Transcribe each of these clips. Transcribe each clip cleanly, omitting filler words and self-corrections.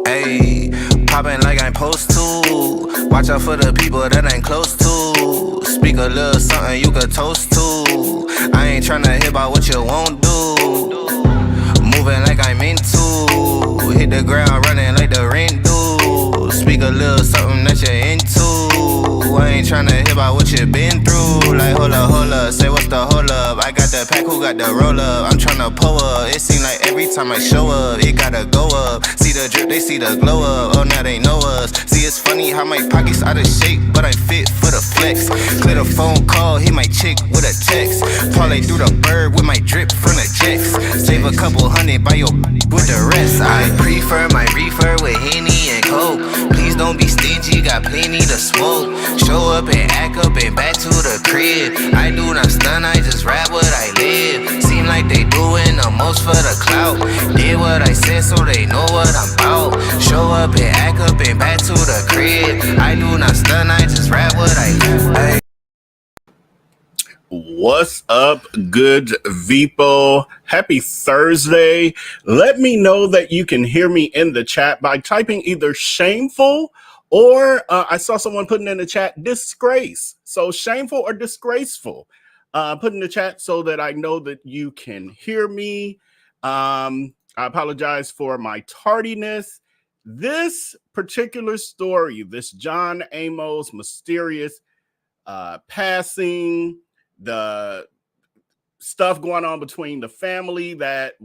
Ayy, poppin' like I'm supposed to. Watch out for the people that ain't close to. Speak a little something you could toast to. I ain't tryna hear about what you won't do. Moving like I'm into. Hit the ground running like the rent do. Speak a little something that you're into. I ain't tryna hear about what you been through. Like hold up, say what's the hold up. I got the pack, who got the roll up? I'm tryna pull up. It seem like every time I show up, it gotta go up. See the drip, they see the glow up. Oh, now they know us. See, it's funny how my pockets out of shape, but I'm fit for the flex. Clear the phone call, hit my chick with a text. Parlay through the bird with my drip from the jets. Save a couple hundred by your with the rest. I prefer my reefer with Henny and Coke. Please don't be stingy, got plenty to smoke. Show up and act up and back to the crib. I do not stun, I just rap what I live. Seem like they doing the most for the clout. Did what I said so they know what I'm about. Show up and act up and back to the crib. I do not stun, I just rap what I live. What's up, good Vipo? Happy Thursday. Let me know that you can hear me in the chat by typing either shameful or I saw someone putting in the chat disgrace. So shameful or disgraceful. Put in the chat so that I know that you can hear me. I apologize for my tardiness. This particular story, this John Amos mysterious passing, the stuff going on between the family that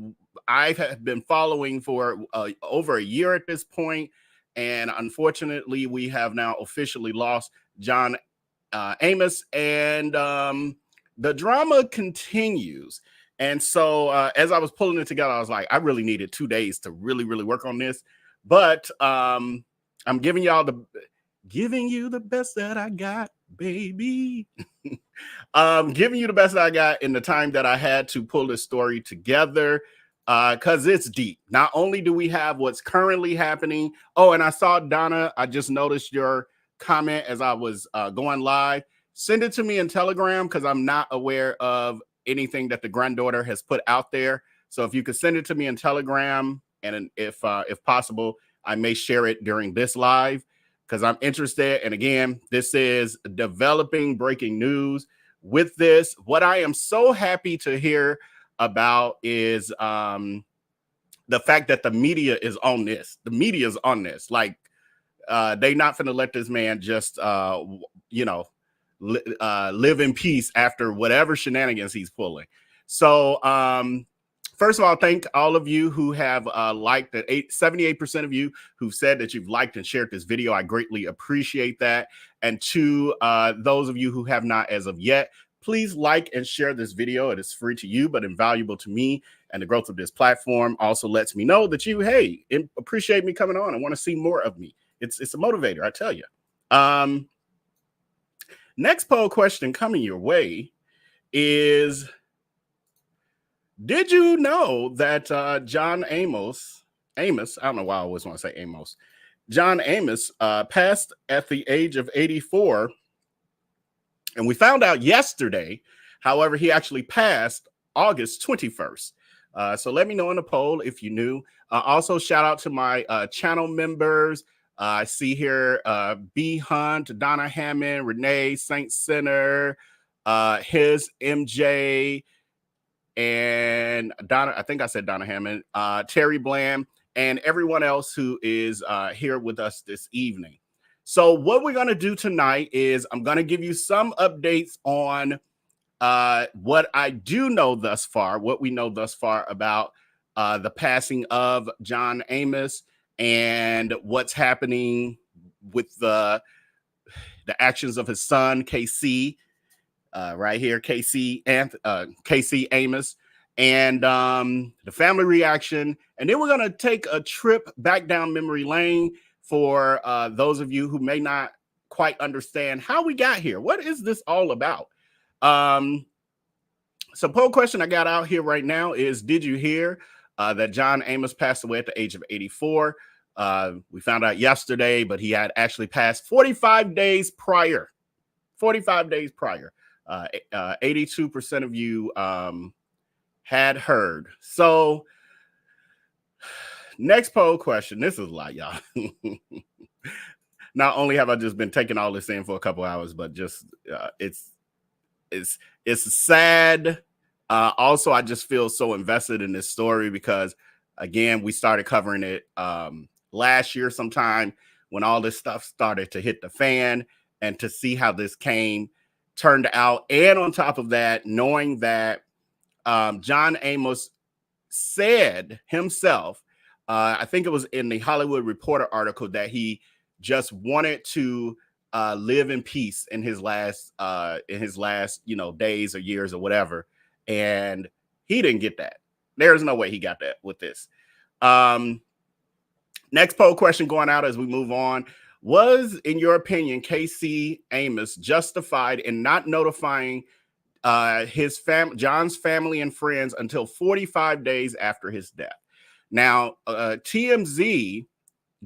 I have been following for over a year at this point. And unfortunately, we have now officially lost John Amos, and the drama continues. And so as I was pulling it together, I was like, I really needed 2 days to really work on this. But I'm giving you the best that I got, baby. Giving you the best that I got in the time that I had to pull this story together, because it's deep. Not only do we have what's currently happening. Oh, and I saw Donna. I just noticed your comment as I was going live. Send it to me in Telegram because I'm not aware of anything that the granddaughter has put out there. So if you could send it to me in Telegram, and if possible, I may share it during this live, because I'm interested. And again, this is developing breaking news with this. What I am so happy to hear about is the fact that the media is on this. The media is on this. Like, they not finna let this man just, live in peace after whatever shenanigans he's pulling. So, first of all, thank all of you who have liked it. 78% of you who've said that you've liked and shared this video. I greatly appreciate that. And to those of you who have not as of yet, please like and share this video. It is free to you, but invaluable to me. And the growth of this platform also lets me know that you, hey, appreciate me coming on and want to see more of me. It's a motivator, I tell you. Next poll question coming your way is, did you know that John Amos, I don't know why I always want to say Amos, John Amos passed at the age of 84. And we found out yesterday, however, he actually passed August 21st. So let me know in the poll if you knew. Also, shout out to my channel members. I see here B Hunt, Donna Hammond, Renee, Saint Center, his MJ, and Donna, I think I said Donna Hammond, Terry Bland, and everyone else who is here with us this evening. So what we're going to do tonight is I'm going to give you some updates on what I do know thus far, what we know thus far about the passing of John Amos and what's happening with the actions of his son, KC, right here, K.C.Amos, and the family reaction. And then we're going to take a trip back down memory lane for those of you who may not quite understand how we got here. What is this all about? So poll question I got out here right now is, did you hear that John Amos passed away at the age of 84? We found out yesterday, but he had actually passed 45 days prior. 45 days prior. 82% of you had heard. So next poll question. This is a lot, y'all. Not only have I just been taking all this in for a couple hours, but just it's sad. Also, I just feel so invested in this story because, again, we started covering it last year sometime when all this stuff started to hit the fan, and to see how this turned out. And on top of that, knowing that John Amos said himself, I think it was in the Hollywood Reporter article, that he just wanted to live in peace in his last days or years or whatever. And he didn't get that. There's no way he got that with this. Next poll question going out as we move on. Was, in your opinion, K.C.Amos justified in not notifying John's family and friends until 45 days after his death? Now, TMZ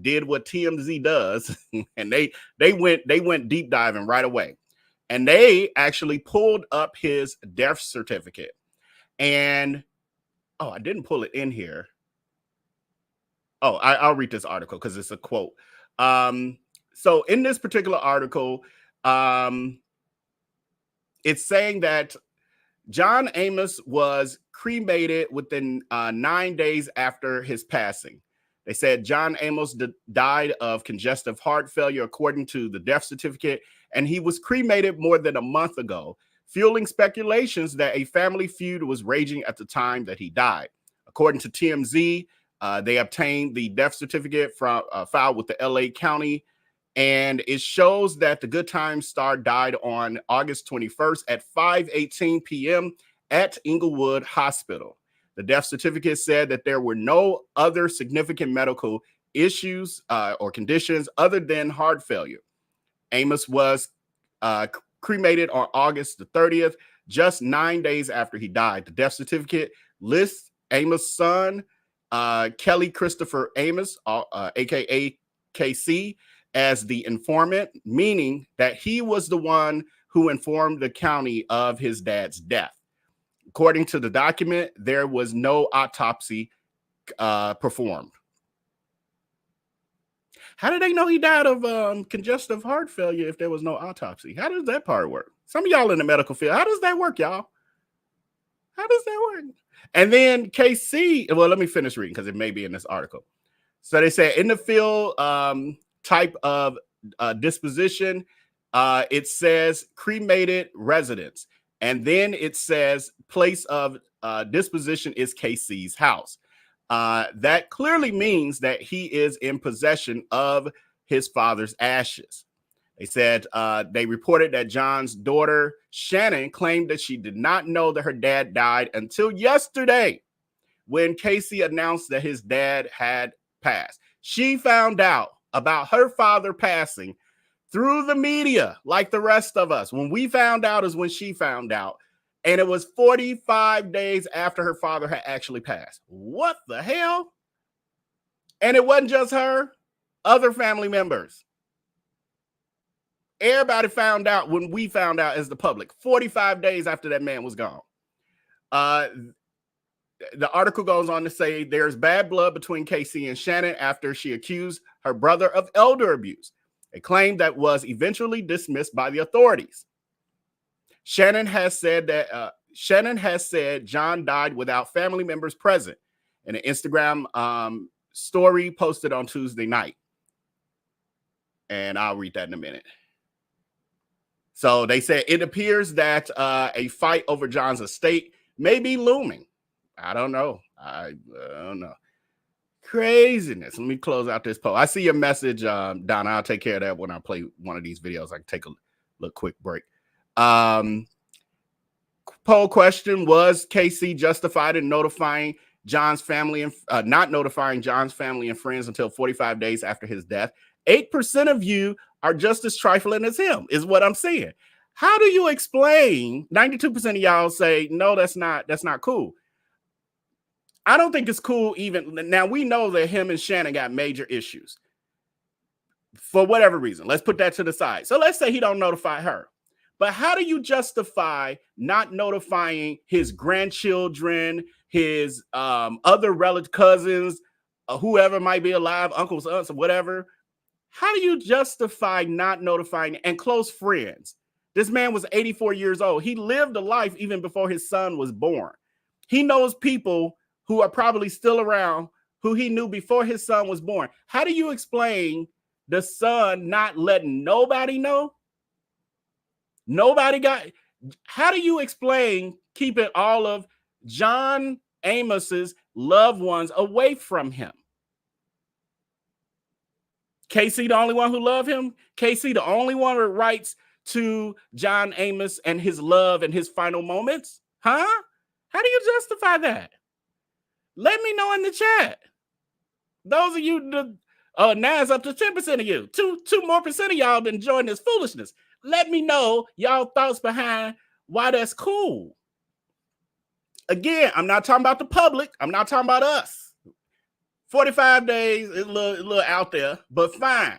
did what TMZ does, and they went deep diving right away, and they actually pulled up his death certificate. And I didn't pull it in here. I'll read this article because it's a quote. So in this particular article, it's saying that John Amos was cremated within 9 days after his passing. They said John Amos died of congestive heart failure, according to the death certificate, and he was cremated more than a month ago, fueling speculations that a family feud was raging at the time that he died. According to TMZ, they obtained the death certificate from filed with the LA County, and it shows that the Good Times star died on August 21st at 5:18 p.m. at Inglewood Hospital. The death certificate said that there were no other significant medical issues or conditions other than heart failure. Amos was cremated on August the 30th, just 9 days after he died. The death certificate lists Amos' son, Kelly Christopher Amos, aka KC, as the informant, meaning that he was the one who informed the county of his dad's death. According to the document, there was no autopsy performed. How did they know he died of congestive heart failure if there was no autopsy? How does that part work? Some of y'all in the medical field, how does that work, y'all? How does that work? And then KC, well, let me finish reading because it may be in this article. So they said in the field type of disposition, it says cremated residence. And then it says place of disposition is KC's house. That clearly means that he is in possession of his father's ashes. They said they reported that John's daughter, Shannon, claimed that she did not know that her dad died until yesterday when K.C. announced that his dad had passed. She found out about her father passing through the media like the rest of us. When we found out is when she found out. And it was 45 days after her father had actually passed. What the hell? And it wasn't just her, other family members. Everybody found out when we found out as the public, 45 days after that man was gone. The article goes on to say there's bad blood between KC and Shannon after she accused her brother of elder abuse, a claim that was eventually dismissed by the authorities. Shannon has said John died without family members present in an Instagram story posted on Tuesday night. And I'll read that in a minute. So they said it appears that a fight over John's estate may be looming. I don't know. I don't know. Craziness. Let me close out this poll. I see your message, Donna. I'll take care of that when I play one of these videos. I can take a little quick break. Poll question: was KC justified in notifying John's family and not notifying John's family and friends until 45 days after his death? 8% of you are just as trifling as him, is what I'm saying. How do you explain? 92% of y'all say no, that's not cool. I don't think it's cool even now. We know that him and Shannon got major issues for whatever reason. Let's put that to the side. So let's say he don't notify her. But how do you justify not notifying his grandchildren, his other relative cousins, whoever might be alive, uncles, aunts, or whatever? How do you justify not notifying and close friends? This man was 84 years old. He lived a life even before his son was born. He knows people who are probably still around who he knew before his son was born. How do you explain the son not letting nobody know? Nobody got. How do you explain keeping all of John Amos's loved ones away from him? K.C. the only one who loved him? K.C. the only one that writes to John Amos and his love and his final moments? Huh? How do you justify that? Let me know in the chat. Those of you, now it's up to 10% of you. Two more percent of y'all been enjoying this foolishness. Let me know y'all thoughts behind why that's cool. Again, I'm not talking about the public. I'm not talking about us. 45 days is a little out there, but fine.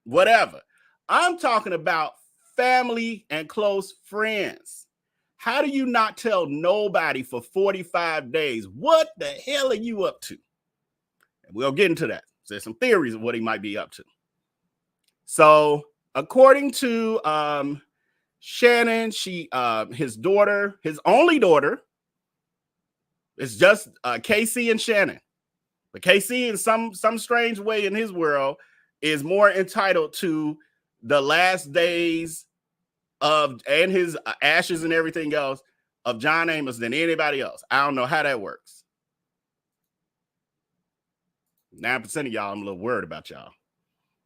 Whatever. I'm talking about family and close friends. How do you not tell nobody for 45 days? What the hell are you up to? And we'll get into that. There's some theories of what he might be up to. So, according to Shannon, his daughter, his only daughter, it's just K.C. and Shannon. But K.C. in some strange way in his world is more entitled to the last days of and his ashes and everything else of John Amos than anybody else. I don't know how that works. 9% of y'all, I'm a little worried about y'all.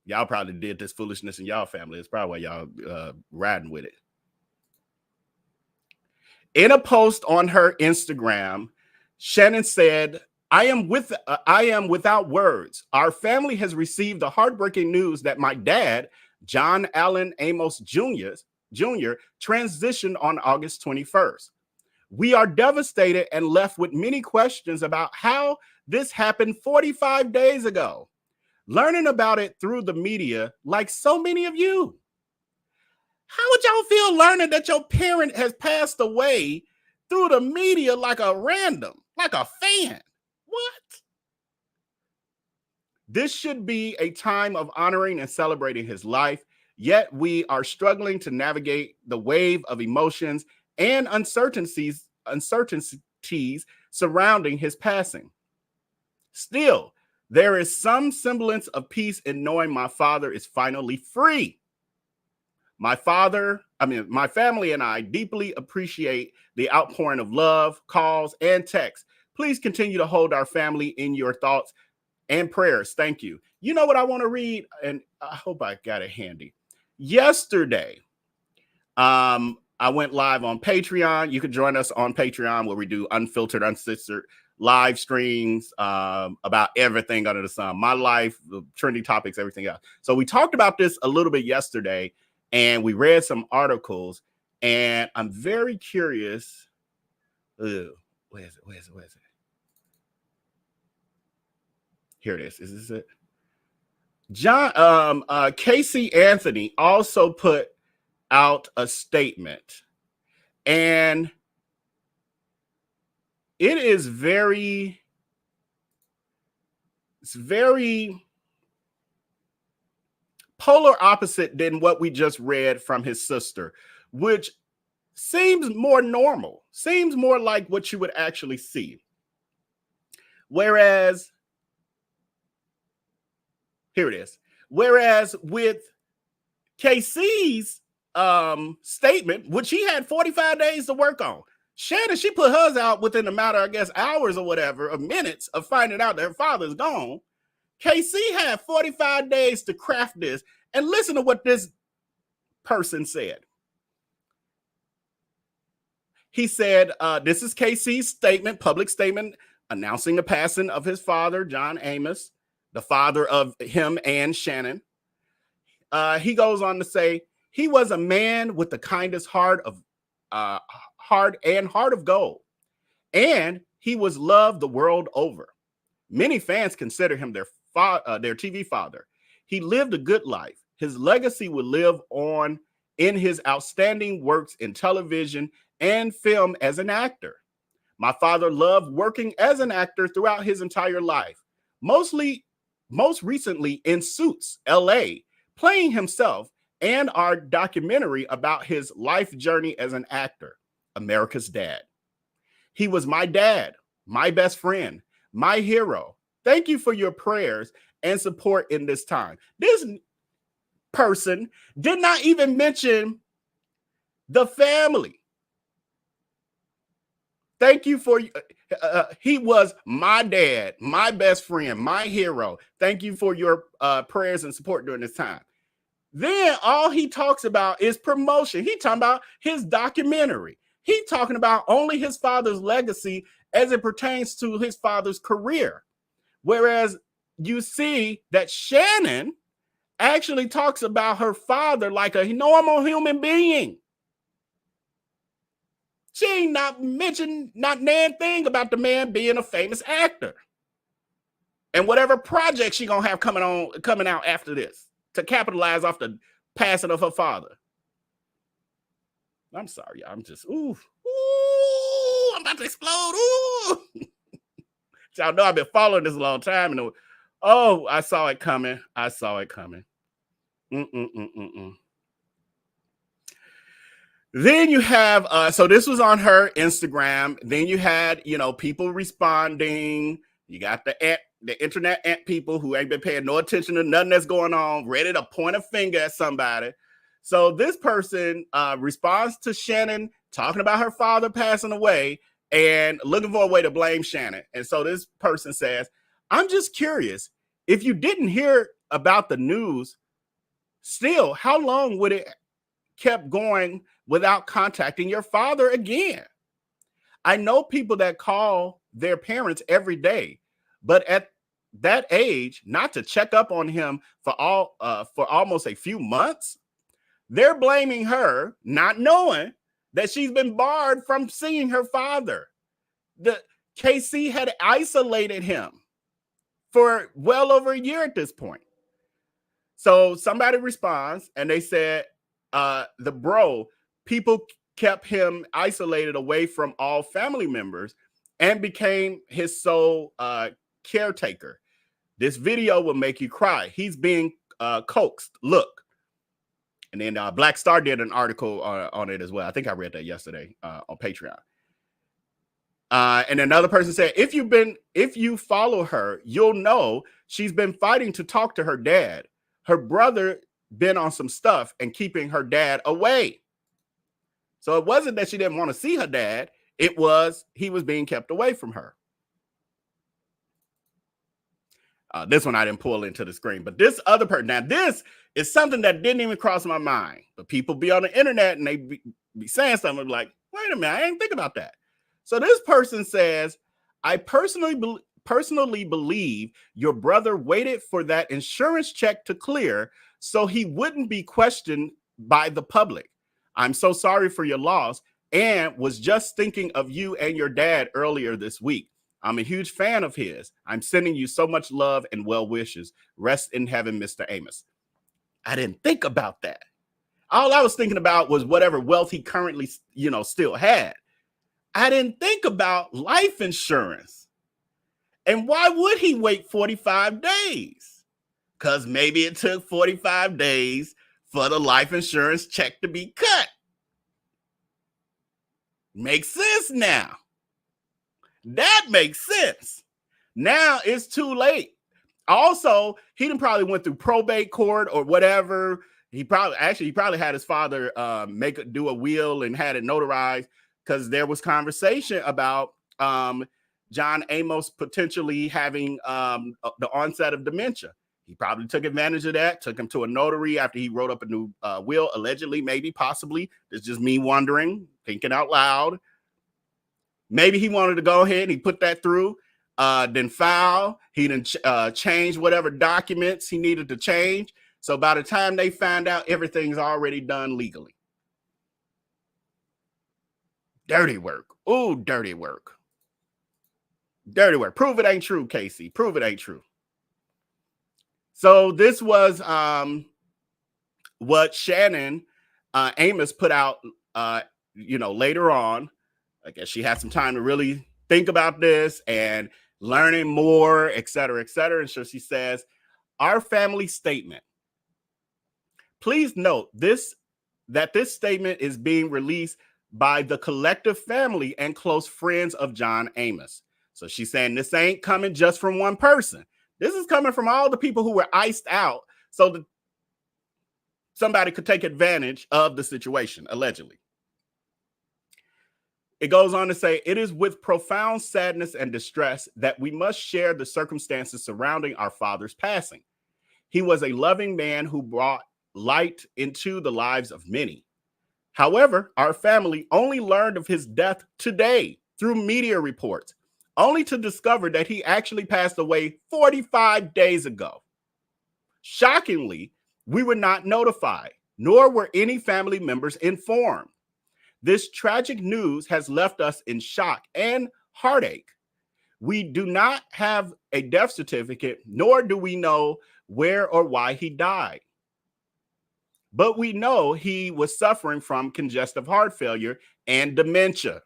Y'all probably did this foolishness in y'all family. It's probably why y'all riding with it. In a post on her Instagram, Shannon said, I am without words. Our family has received the heartbreaking news that my dad, John Allen Amos Jr., transitioned on August 21st. We are devastated and left with many questions about how this happened 45 days ago. Learning about it through the media, like so many of you. How would y'all feel learning that your parent has passed away through the media like a random, like a fan? What? This should be a time of honoring and celebrating his life, yet we are struggling to navigate the wave of emotions and uncertainties surrounding his passing. Still, there is some semblance of peace in knowing my father is finally free. My family and I deeply appreciate the outpouring of love, calls, and texts. Please continue to hold our family in your thoughts and prayers. Thank you. You know what I want to read? And I hope I got it handy. Yesterday, I went live on Patreon. You can join us on Patreon where we do unfiltered, uncensored live streams about everything under the sun. My life, the trending topics, everything else. So we talked about this a little bit yesterday, and we read some articles, and I'm very curious. Where is it? Here it is. Is this it? K.C. Anthony also put out a statement, and it's very polar opposite than what we just read from his sister, which seems more normal, seems more like what you would actually see. Whereas, here it is. Whereas with KC's statement, which he had 45 days to work on, Shannon, she put hers out within a matter, I guess, hours or whatever, of minutes of finding out that her father's gone. KC had 45 days to craft this. And listen to what this person said. He said, this is KC's statement, public statement, announcing the passing of his father, John Amos, the father of him and Shannon. He goes on to say, he was a man with the kindest heart of gold, and he was loved the world over. Many fans consider him their TV father. He lived a good life. His legacy would live on in his outstanding works in television and film as an actor. My father loved working as an actor throughout his entire life, most recently in Suits, LA, playing himself, and our documentary about his life journey as an actor, America's Dad. He was my dad, my best friend, my hero. Thank you for your prayers and support in this time. This person did not even mention the family. Thank you for, he was my dad, my best friend, my hero. Thank you for your prayers and support during this time. Then all he talks about is promotion. He talking about his documentary. He talking about only his father's legacy as it pertains to his father's career. Whereas you see that Shannon actually talks about her father like a normal human being. She ain't not mentioned not nan thing about the man being a famous actor. And whatever project she gonna have coming out after this to capitalize off the passing of her father. I'm sorry, I'm just ooh, I'm about to explode. Ooh. Y'all know I've been following this a long time, and oh, I saw it coming. I saw it coming. Then you have, so this was on her Instagram. Then you had, people responding. You got the internet ant people who ain't been paying no attention to nothing that's going on, ready to point a finger at somebody. So this person responds to Shannon talking about her father passing away and looking for a way to blame Shannon. And so this person says, I'm just curious, if you didn't hear about the news, still, how long would it kept going without contacting your father again? I know people that call their parents every day, but at that age, not to check up on him for almost a few months, they're blaming her, not knowing that she's been barred from seeing her father. The KC had isolated him for well over a year at this point. So somebody responds and they said, people kept him isolated away from all family members and became his sole caretaker. This video will make you cry. He's being coaxed. Look. And then Black Star did an article on it as well. I think I read that yesterday on Patreon. And another person said, if you follow her, you'll know she's been fighting to talk to her dad. Her brother been on some stuff and keeping her dad away. So it wasn't that she didn't want to see her dad. It was he was being kept away from her. This one I didn't pull into the screen, but this other person, now this is something that didn't even cross my mind. But people be on the internet and they be saying something like, wait a minute, I didn't think about that. So this person says, I personally believe your brother waited for that insurance check to clear so he wouldn't be questioned by the public. I'm so sorry for your loss and was just thinking of you and your dad earlier this week. I'm a huge fan of his. I'm sending you so much love and well wishes. Rest in heaven, Mr. Amos. I didn't think about that. All I was thinking about was whatever wealth he currently, still had. I didn't think about life insurance. And why would he wait 45 days? Because maybe it took 45 days for the life insurance check to be cut. Makes sense now. That makes sense. Now it's too late. Also, he done probably went through probate court or whatever. He probably had his father do a will and had it notarized because there was conversation about John Amos potentially having the onset of dementia. He probably took advantage of that, took him to a notary after he wrote up a new will, allegedly, maybe, possibly. It's just me wondering, thinking out loud. Maybe he wanted to go ahead and he put that through, then file. He didn't change whatever documents he needed to change. So by the time they find out, everything's already done legally. Dirty work. Ooh, dirty work. Dirty work. Prove it ain't true, Casey. Prove it ain't true. So this was what Shannon Amos put out, later on, I guess she had some time to really think about this and learning more, et cetera, et cetera. And so she says, our family statement. Please note that this statement is being released by the collective family and close friends of John Amos. So she's saying this ain't coming just from one person. This is coming from all the people who were iced out so that somebody could take advantage of the situation, allegedly. It goes on to say, it is with profound sadness and distress that we must share the circumstances surrounding our father's passing. He was a loving man who brought light into the lives of many. However, our family only learned of his death today through media reports, only to discover that he actually passed away 45 days ago. Shockingly, we were not notified, nor were any family members informed. This tragic news has left us in shock and heartache. We do not have a death certificate, nor do we know where or why he died. But we know he was suffering from congestive heart failure and dementia.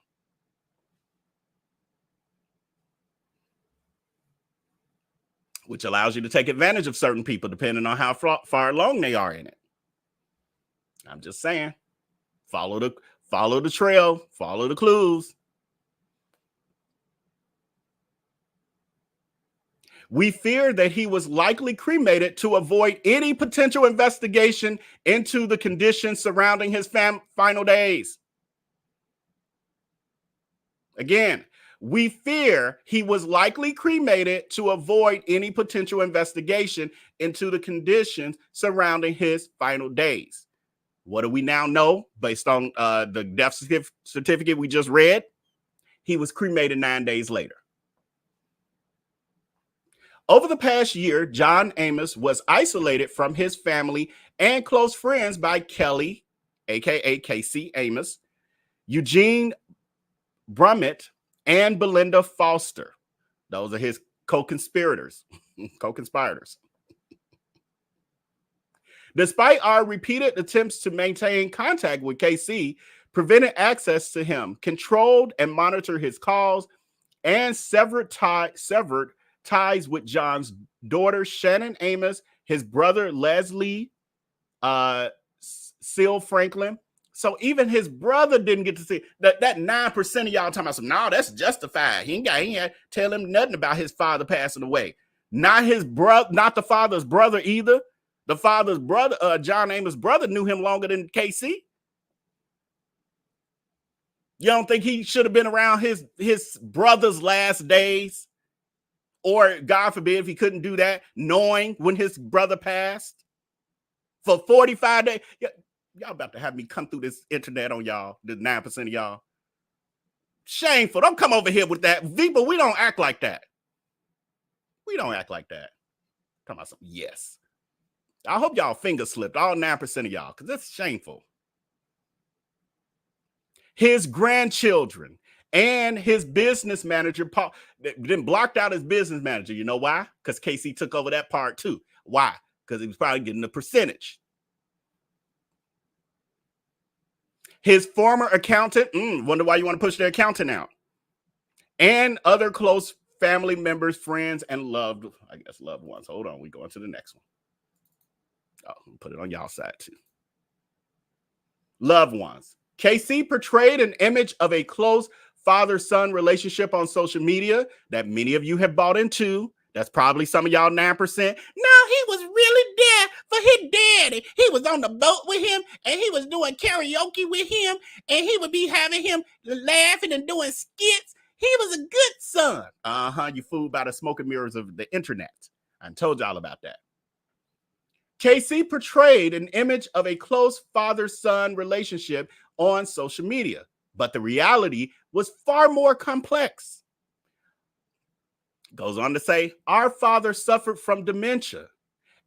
Which allows you to take advantage of certain people depending on how far along they are in it. I'm just saying, follow the trail, follow the clues. We fear that he was likely cremated to avoid any potential investigation into the conditions surrounding his final days. Again, we fear he was likely cremated to avoid any potential investigation into the conditions surrounding his final days. What do we now know based on the death certificate we just read? He was cremated 9 days later. Over the past year, John Amos was isolated from his family and close friends by Kelly, aka K.C.Amos, Eugene Brummett, and Belinda Foster. Those are his co-conspirators. Despite our repeated attempts to maintain contact with KC, prevented access to him, controlled and monitored his calls, and severed ties with John's daughter, Shannon Amos, his brother, Leslie Seal Franklin. So even his brother didn't get to see that 9% of y'all talking about some, no, that's justified. He ain't tell him nothing about his father passing away. Not his brother, not the father's brother either. The father's brother, John Amos' brother, knew him longer than KC. You don't think he should have been around his brother's last days? Or God forbid if he couldn't do that, knowing when his brother passed for 45 days. Y'all about to have me come through this internet on y'all, the 9% of y'all. Shameful. Don't come over here with that. But we don't act like that. We don't act like that. Talking about something. Yes. I hope y'all finger slipped, all 9% of y'all, because that's shameful. His grandchildren and his business manager, Paul, then blocked out his business manager. You know why? Because KC took over that part too. Why? Because he was probably getting a percentage. His former accountant, wonder why you want to push the accountant out. And other close family members, friends, and loved ones. Hold on, we go on to the next one. Oh, put it on y'all side too. Loved ones. KC portrayed an image of a close father-son relationship on social media that many of you have bought into. That's probably some of y'all 9%. No, he was really there for his daddy. He was on the boat with him, and he was doing karaoke with him, and he would be having him laughing and doing skits. He was a good son. You fooled by the smoke and mirrors of the internet. I told y'all about that. KC portrayed an image of a close father-son relationship on social media, but the reality was far more complex. Goes on to say, our father suffered from dementia,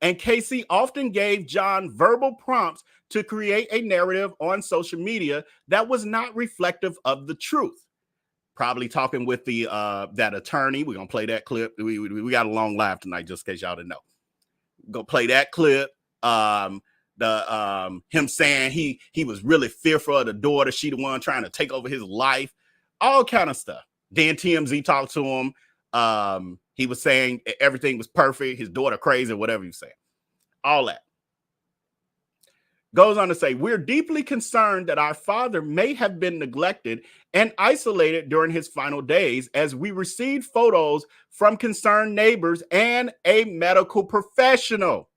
and KC often gave John verbal prompts to create a narrative on social media that was not reflective of the truth. Probably talking with the that attorney. We're gonna play that clip. We got a long live tonight, just in case y'all didn't know. Go play that clip. The him saying he was really fearful of the daughter. She the one trying to take over his life, all kind of stuff. Then TMZ talked to him. He was saying everything was perfect, his daughter crazy, whatever you say. All that. Goes on to say, we're deeply concerned that our father may have been neglected and isolated during his final days, as we received photos from concerned neighbors and a medical professional.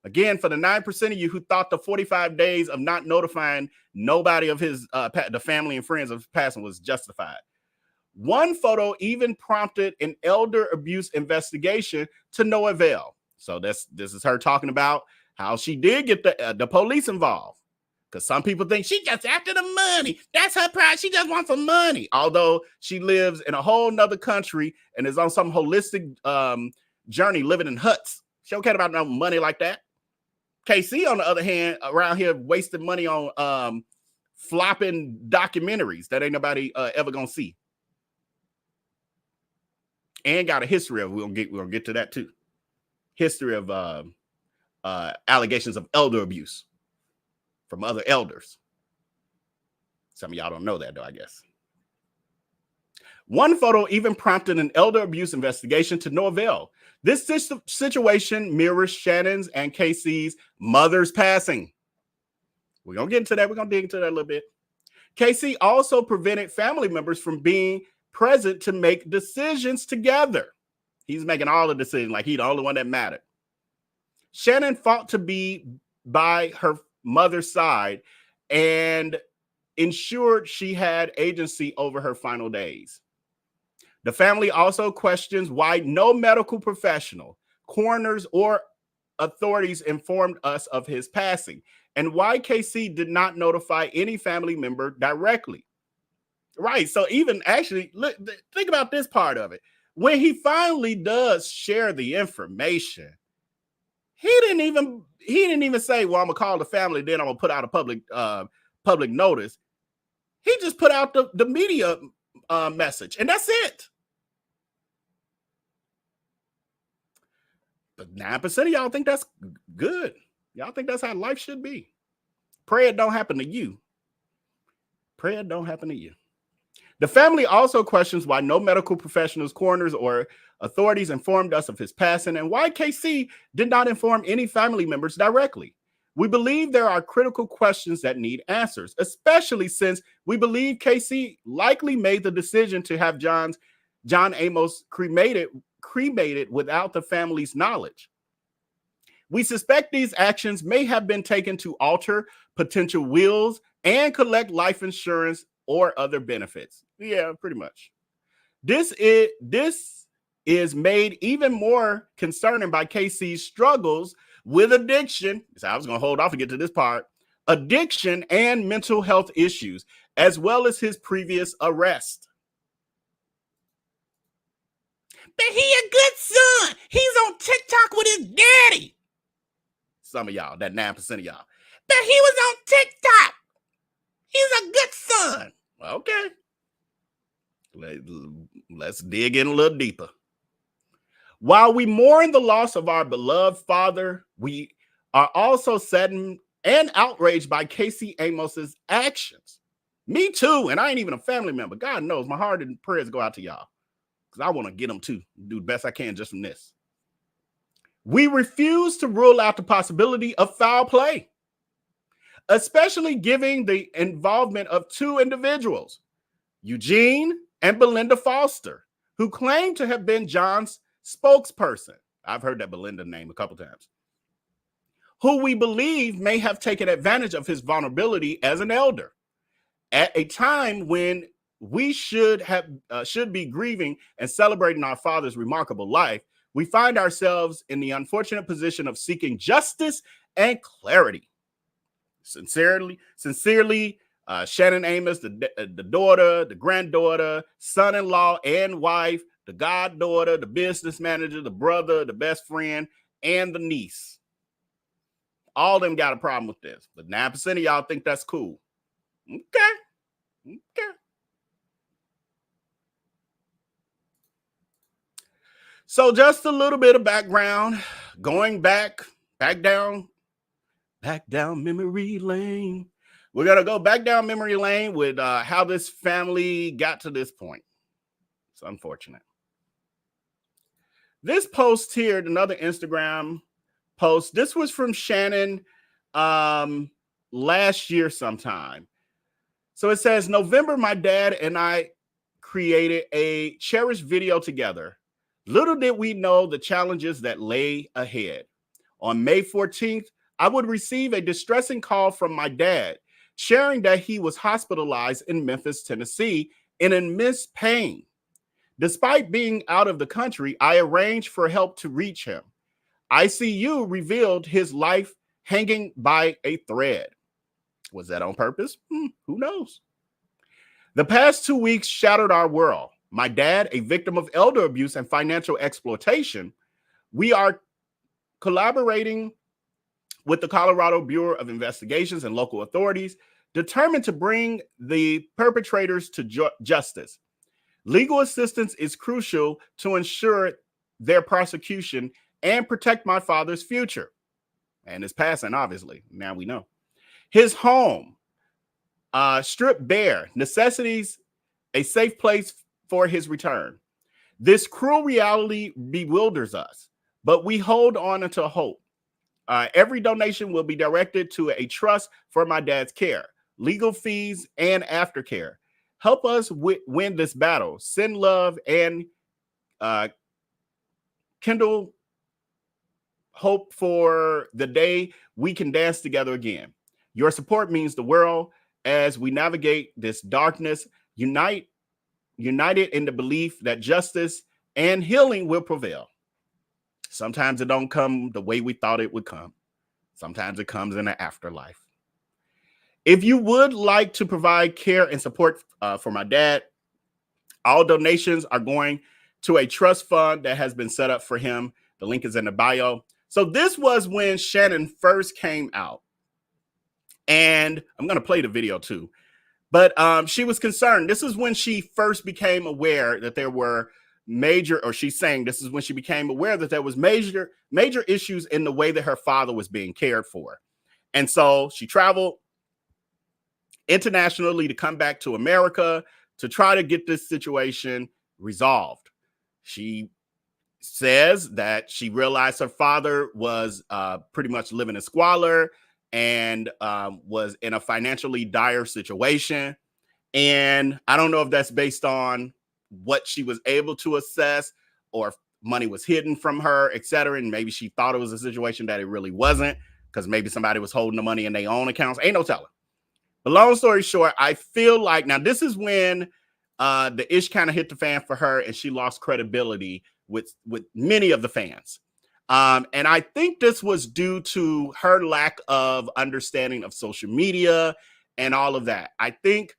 Again, for the 9% of you who thought the 45 days of not notifying nobody of his the family and friends of his passing was justified. One photo even prompted an elder abuse investigation to no avail. So this is her talking about how she did get the police involved. Because some people think she just after the money. That's her pride. She just wants some money. Although she lives in a whole nother country and is on some holistic journey living in huts. She don't care about no money like that. KC, on the other hand, around here wasting money on flopping documentaries that ain't nobody ever gonna see. And got a history of, we're gonna get to that too. History of allegations of elder abuse from other elders. Some of y'all don't know that though, I guess. One photo even prompted an elder abuse investigation to no avail. This situation mirrors Shannon's and K.C.'s mother's passing. We're going to get into that. We're going to dig into that a little bit. K.C. also prevented family members from being present to make decisions together. He's making all the decisions like he's the only one that mattered. Shannon fought to be by her mother's side and ensured she had agency over her final days. The family also questions why no medical professional, coroners, or authorities informed us of his passing, and why K.C. did not notify any family member directly. Right. So even actually, look, think about this part of it. When he finally does share the information, he didn't even say, well, I'm gonna call the family, then I'm gonna put out a public notice. He just put out the media message, and that's it. But 9% of y'all think that's good. Y'all think that's how life should be. Pray it don't happen to you. Pray it don't happen to you. The family also questions why no medical professionals, coroners, or authorities informed us of his passing, and why KC did not inform any family members directly. We believe there are critical questions that need answers, especially since we believe KC likely made the decision to have John Amos cremated without the family's knowledge. We suspect these actions may have been taken to alter potential wills and collect life insurance or other benefits. Yeah, pretty much. This is made even more concerning by KC's struggles with addiction. So I was going to hold off and get to this part. Addiction and mental health issues, as well as his previous arrest. But he a good son. He's on TikTok with his daddy. Some of y'all, that 9% of y'all. But he was on TikTok. He's a good son. Okay. Let's dig in a little deeper. While we mourn the loss of our beloved father, we are also saddened and outraged by K.C.Amos's actions. Me too, and I ain't even a family member. God knows my heart and prayers go out to y'all, because I want to get them too. Do the best I can just from this. We refuse to rule out the possibility of foul play, especially given the involvement of two individuals, Eugene and Belinda Foster, who claim to have been John's spokesperson. I've heard that Belinda name a couple times. Who we believe may have taken advantage of his vulnerability as an elder at a time when we should be grieving and celebrating our father's remarkable life. We find ourselves in the unfortunate position of seeking justice and clarity. Sincerely, Shannon Amos, the daughter, the granddaughter, son-in-law and wife, the goddaughter, the business manager, the brother, the best friend, and the niece. All of them got a problem with this, but 9% of y'all think that's cool. Okay. So just a little bit of background, going back down Back down memory lane. We're going to go back down memory lane with how this family got to this point. It's unfortunate. This post here, another Instagram post. This was from Shannon last year sometime. So it says, November, my dad and I created a cherished video together. Little did we know the challenges that lay ahead. On May 14th, I would receive a distressing call from my dad, sharing that he was hospitalized in Memphis, Tennessee, in immense pain. Despite being out of the country, I arranged for help to reach him. ICU revealed his life hanging by a thread. Was that on purpose? Who knows? The past 2 weeks shattered our world. My dad, a victim of elder abuse and financial exploitation, we are collaborating with the Colorado Bureau of Investigations and local authorities, determined to bring the perpetrators to justice. Legal assistance is crucial to ensure their prosecution and protect my father's future. And his passing, obviously. Now we know. His home, stripped bare, necessities, a safe place for his return. This cruel reality bewilders us, but we hold on until hope. Every donation will be directed to a trust for my dad's care, legal fees, and aftercare. Help us win this battle. Send love and kindle hope for the day we can dance together again. Your support means the world as we navigate this darkness, united in the belief that justice and healing will prevail. Sometimes it don't come the way we thought it would come. Sometimes it comes in the afterlife. If you would like to provide care and support for my dad, all donations are going to a trust fund that has been set up for him. The link is in the bio. So this was when Shannon first came out. And I'm going to play the video too. But she was concerned. This is when she first became aware that there were she's saying this is when she became aware that there was major issues in the way that her father was being cared for. And so she traveled internationally to come back to America to try to get this situation resolved. She says that she realized her father was pretty much living in squalor and was in a financially dire situation. And I don't know if that's based on what she was able to assess or if money was hidden from her, et cetera. And maybe she thought it was a situation that it really wasn't because maybe somebody was holding the money in their own accounts. Ain't no telling. But long story short, I feel like now this is when the ish kind of hit the fan for her and she lost credibility with many of the fans. And I think this was due to her lack of understanding of social media and all of that. I think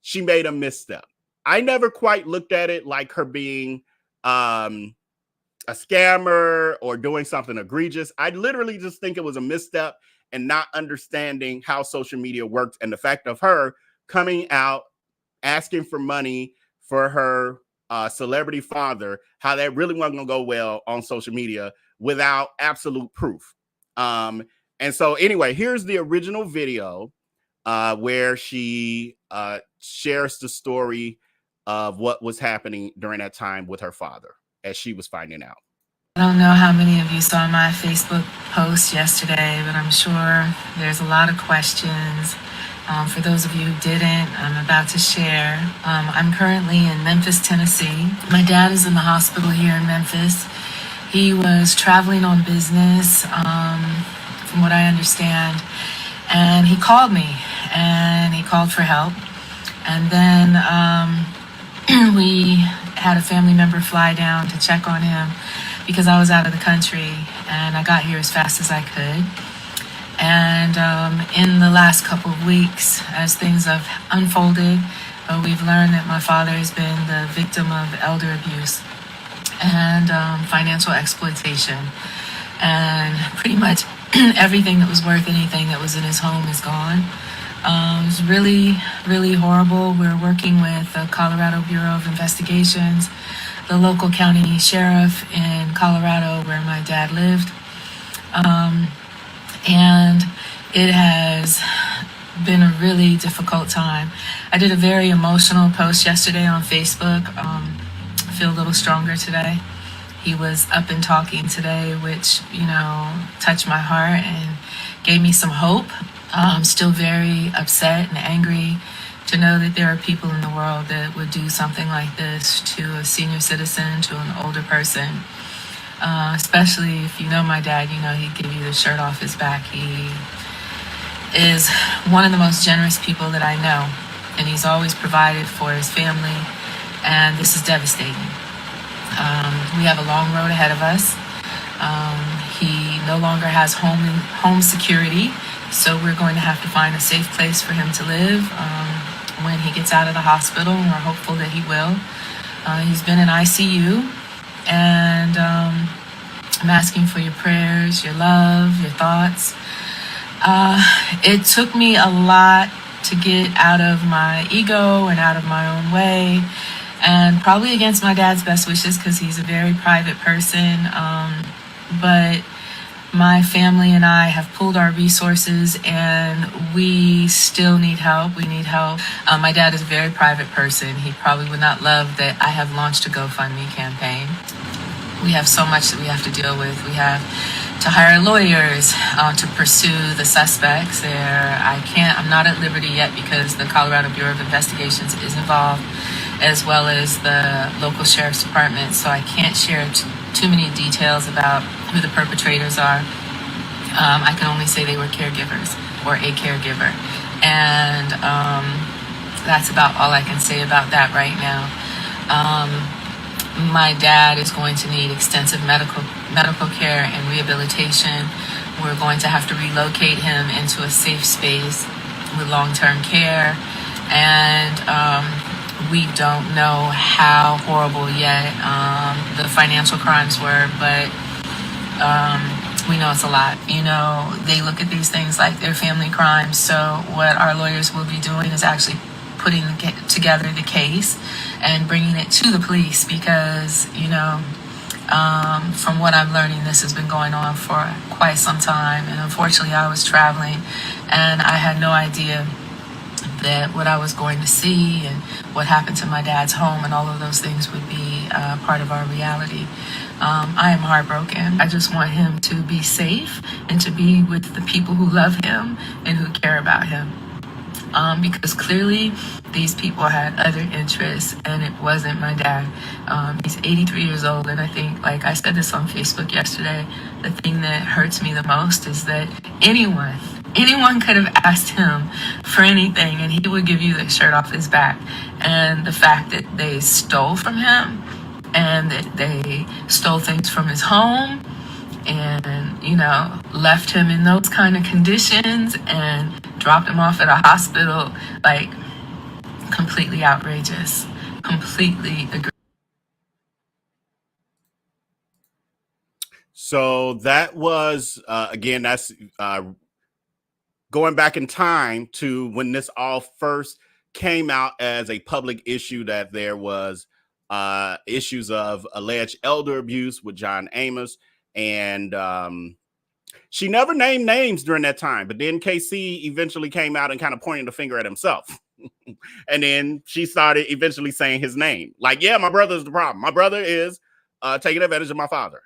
she made a misstep. I never quite looked at it like her being a scammer or doing something egregious. I literally just think it was a misstep and not understanding how social media works and the fact of her coming out asking for money for her celebrity father, how that really wasn't going to go well on social media without absolute proof. And so anyway, here's the original video where she shares the story of what was happening during that time with her father as she was finding out. I don't know how many of you saw my Facebook post yesterday, but I'm sure there's a lot of questions. For those of you who didn't, I'm about to share. I'm currently in Memphis, Tennessee. My dad is in the hospital here in Memphis. He was traveling on business, from what I understand, and he called me and he called for help. And then we had a family member fly down to check on him because I was out of the country and I got here as fast as I could. And in the last couple of weeks, as things have unfolded, we've learned that my father has been the victim of elder abuse and financial exploitation. And pretty much everything that was worth anything that was in his home is gone. It was really, really horrible. We're working with the Colorado Bureau of Investigations, the local county sheriff in Colorado where my dad lived. And It has been a really difficult time. I did a very emotional post yesterday on Facebook. Feel a little stronger today. He was up and talking today, which, touched my heart and gave me some hope. I'm still very upset and angry to know that there are people in the world that would do something like this to a senior citizen, to an older person. Especially if you know my dad, he'd give you the shirt off his back. He is one of the most generous people that I know, and he's always provided for his family, and this is devastating. We have a long road ahead of us. He no longer has home security, so we're going to have to find a safe place for him to live when he gets out of the hospital, and we're hopeful that he will. He's been in ICU, and I'm asking for your prayers, your love, your thoughts. It took me a lot to get out of my ego and out of my own way, and probably against my dad's best wishes because he's a very private person. But my family and I have pooled our resources, and we still need help. We need help. My dad is a very private person. He probably would not love that I have launched a GoFundMe campaign. We have so much that we have to deal with. We have to hire lawyers to pursue the suspects. I'm not at liberty yet because the Colorado Bureau of Investigations is involved, as well as the local sheriff's department. So I can't share too many details about who the perpetrators are. I can only say they were caregivers or a caregiver. And that's about all I can say about that right now. My dad is going to need extensive medical care and rehabilitation. We're going to have to relocate him into a safe space with long-term care. And we don't know how horrible yet the financial crimes were, but we know it's a lot. They look at these things like they're family crimes. So what our lawyers will be doing is actually putting together the case and bringing it to the police because, from what I'm learning, this has been going on for quite some time. And unfortunately, I was traveling and I had no idea that what I was going to see and what happened to my dad's home and all of those things would be part of our reality. I am heartbroken. I just want him to be safe and to be with the people who love him and who care about him. Because clearly these people had other interests and it wasn't my dad. He's 83 years old, and I think, like I said this on Facebook yesterday, the thing that hurts me the most is that anyone could have asked him for anything and he would give you the shirt off his back. And the fact that they stole from him and that they stole things from his home and, left him in those kind of conditions and dropped him off at a hospital, like, completely outrageous. Completely agree. So that was, again, that's going back in time to when this all first came out as a public issue, that there was issues of alleged elder abuse with John Amos. And she never named names during that time, but then KC eventually came out and kind of pointed the finger at himself. And then she started eventually saying his name. Like, yeah, my brother is the problem. My brother is taking advantage of my father.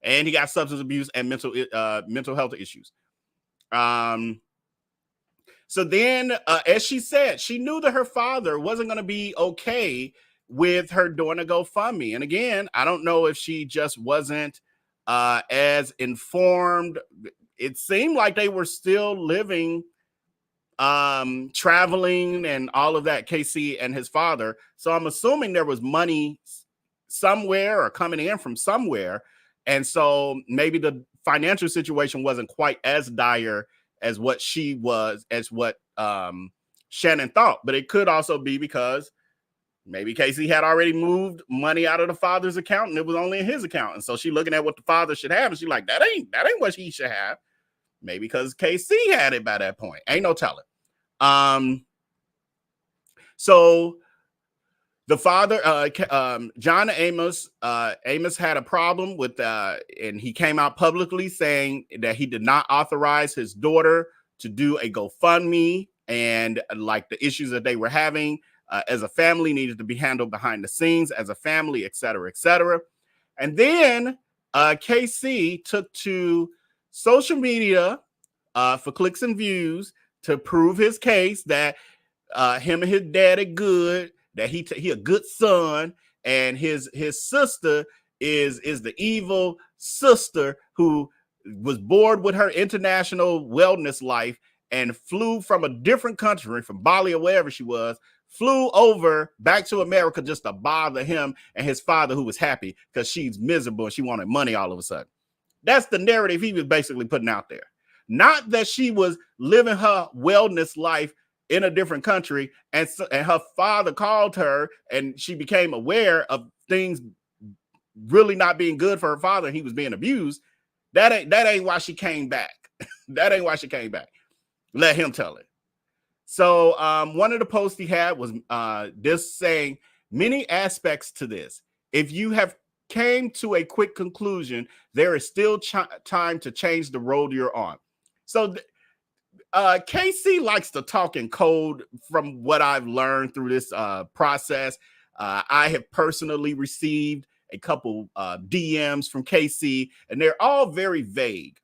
And he got substance abuse and mental health issues. So then, as she said, she knew that her father wasn't going to be okay with her doing a GoFundMe. And again, I don't know if she just wasn't as informed. It seemed like they were still living, traveling and all of that, KC and his father. So I'm assuming there was money somewhere or coming in from somewhere. And so maybe the financial situation wasn't quite as dire as what Shannon thought. But it could also be because maybe KC had already moved money out of the father's account and it was only in his account. And so she looking at what the father should have and she's like, that ain't what he should have. Maybe because KC had it by that point. Ain't no telling. So the father, John Amos, Amos had a problem with, and he came out publicly saying that he did not authorize his daughter to do a GoFundMe, and like the issues that they were having as a family needed to be handled behind the scenes as a family, et cetera, et cetera. And then KC took to social media for clicks and views to prove his case that him and his daddy good, that he a good son, and his sister is the evil sister who was bored with her international wellness life and flew from a different country, from Bali or wherever she was, flew over back to America just to bother him and his father, who was happy because she's miserable and she wanted money all of a sudden. That's the narrative he was basically putting out there. Not that she was living her wellness life in a different country and her father called her and she became aware of things really not being good for her father and he was being abused. That ain't why she came back. That ain't why she came back. Let him tell it. So one of the posts he had was this saying, many aspects to this. If you have came to a quick conclusion, there is still time to change the road you're on. So KC likes to talk in code from what I've learned through this process. I have personally received a couple DMs from KC, and they're all very vague.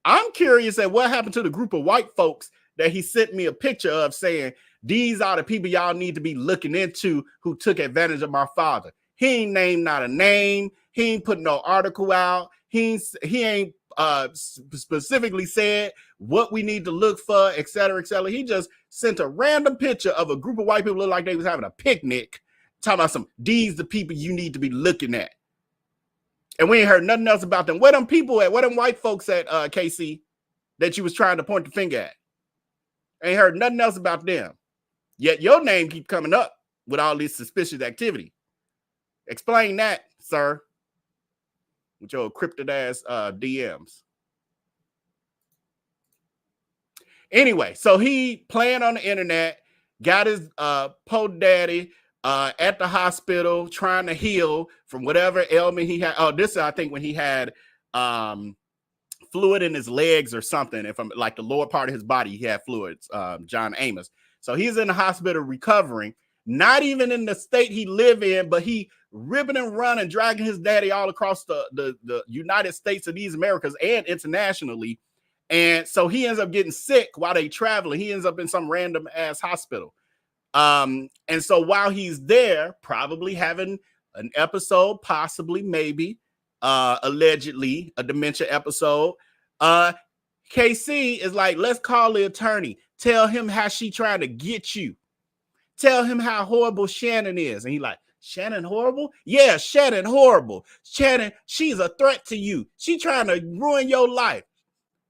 I'm curious at what happened to the group of white folks that he sent me a picture of saying, these are the people y'all need to be looking into who took advantage of my father. He ain't named not a name. He ain't put no article out. He ain't specifically said what we need to look for, et cetera, et cetera. He just sent a random picture of a group of white people look like they was having a picnic, talking about these the people you need to be looking at. And we ain't heard nothing else about them. Where them people at? Where them white folks at, KC, that you was trying to point the finger at? Ain't heard nothing else about them. Yet your name keep coming up with all this suspicious activity. Explain that, sir, with your cryptid ass DMs. Anyway, so he playing on the internet, got his po daddy at the hospital trying to heal from whatever ailment he had. Oh, this is, I think, when he had fluid in his legs or something. If I'm like the lower part of his body, he had fluids. John Amos. So he's in the hospital recovering, not even in the state he live in, but he ripping and running, dragging his daddy all across the United States of these Americas and internationally. And so he ends up getting sick while they traveling. He ends up in some random ass hospital. And so while he's there, probably having an episode, possibly, maybe, allegedly a dementia episode, KC is like, let's call the attorney. Tell him how she trying to get you. Tell him how horrible Shannon is. And he like, Shannon horrible? Yeah, Shannon horrible. Shannon, she's a threat to you. She trying to ruin your life.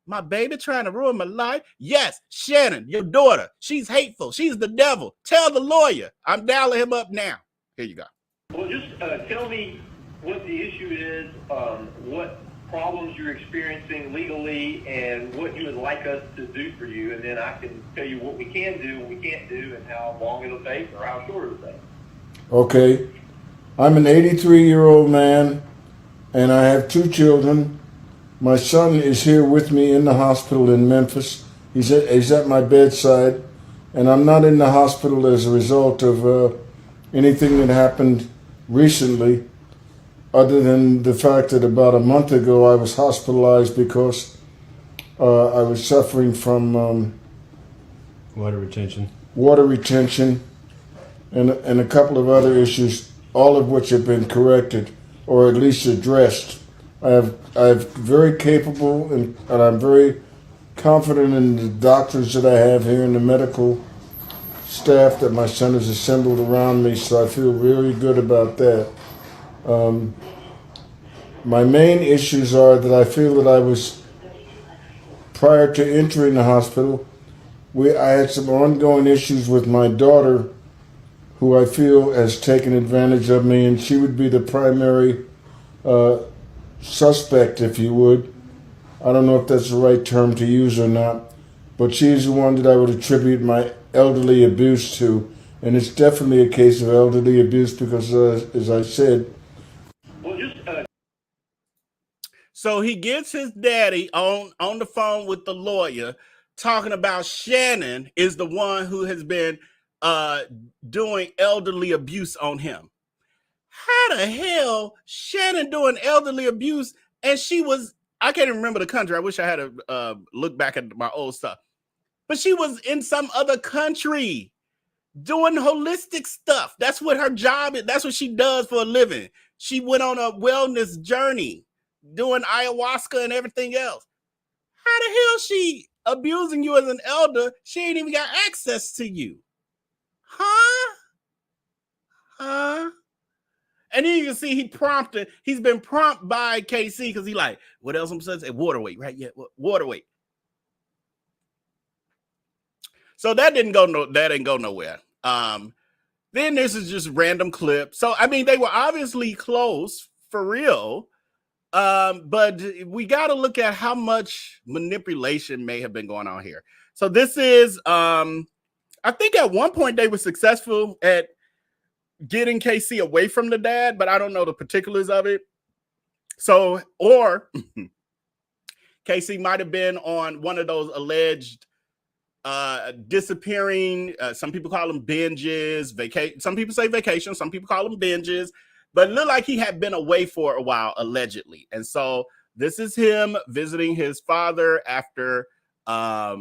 My baby trying to ruin my life? Yes, Shannon, your daughter. She's hateful. She's the devil. Tell the lawyer. I'm dialing him up now. Here you go. Well, just tell me what the issue is, what problems you're experiencing legally, and what you would like us to do for you, and then I can tell you what we can do and we can't do and how long it'll take or how short it'll take. Okay. I'm an 83-year-old man, and I have 2 children. My son is here with me in the hospital in Memphis. He's at my bedside, and I'm not in the hospital as a result of anything that happened recently, other than the fact that about a month ago I was hospitalized because I was suffering from water retention, and a couple of other issues, all of which have been corrected or at least addressed. I'm very capable and I'm very confident in the doctors that I have here and the medical staff that my son has assembled around me, so I feel really good about that. My main issues are that I feel that I was, prior to entering the hospital, I had some ongoing issues with my daughter, who I feel has taken advantage of me, and she would be the primary suspect, if you would. I don't know if that's the right term to use or not, but she's the one that I would attribute my elderly abuse to, and it's definitely a case of elderly abuse because, as I said. Well, just So he gets his daddy on the phone with the lawyer, talking about Shannon is the one who has been doing elderly abuse on him. How the hell Shannon doing elderly abuse? And she was, I can't even remember the country. I wish I had to look back at my old stuff. But she was in some other country doing holistic stuff. That's what her job is. That's what she does for a living. She went on a wellness journey doing ayahuasca and everything else. How the hell she abusing you as an elder? She ain't even got access to you. Huh? And then you can see he's been prompted by KC because he like, what else I'm supposed to say? Water weight, right? Yeah, water weight. So that didn't go nowhere. Then this is just random clip. So I mean, they were obviously close for real. But we got to look at how much manipulation may have been going on here. So this is, I think at one point they were successful at getting KC away from the dad, but I don't know the particulars of it. So, or KC might have been on one of those alleged disappearing, some people call them binges, some people say vacation, some people call them binges, but it looked like he had been away for a while, allegedly. And so this is him visiting his father after a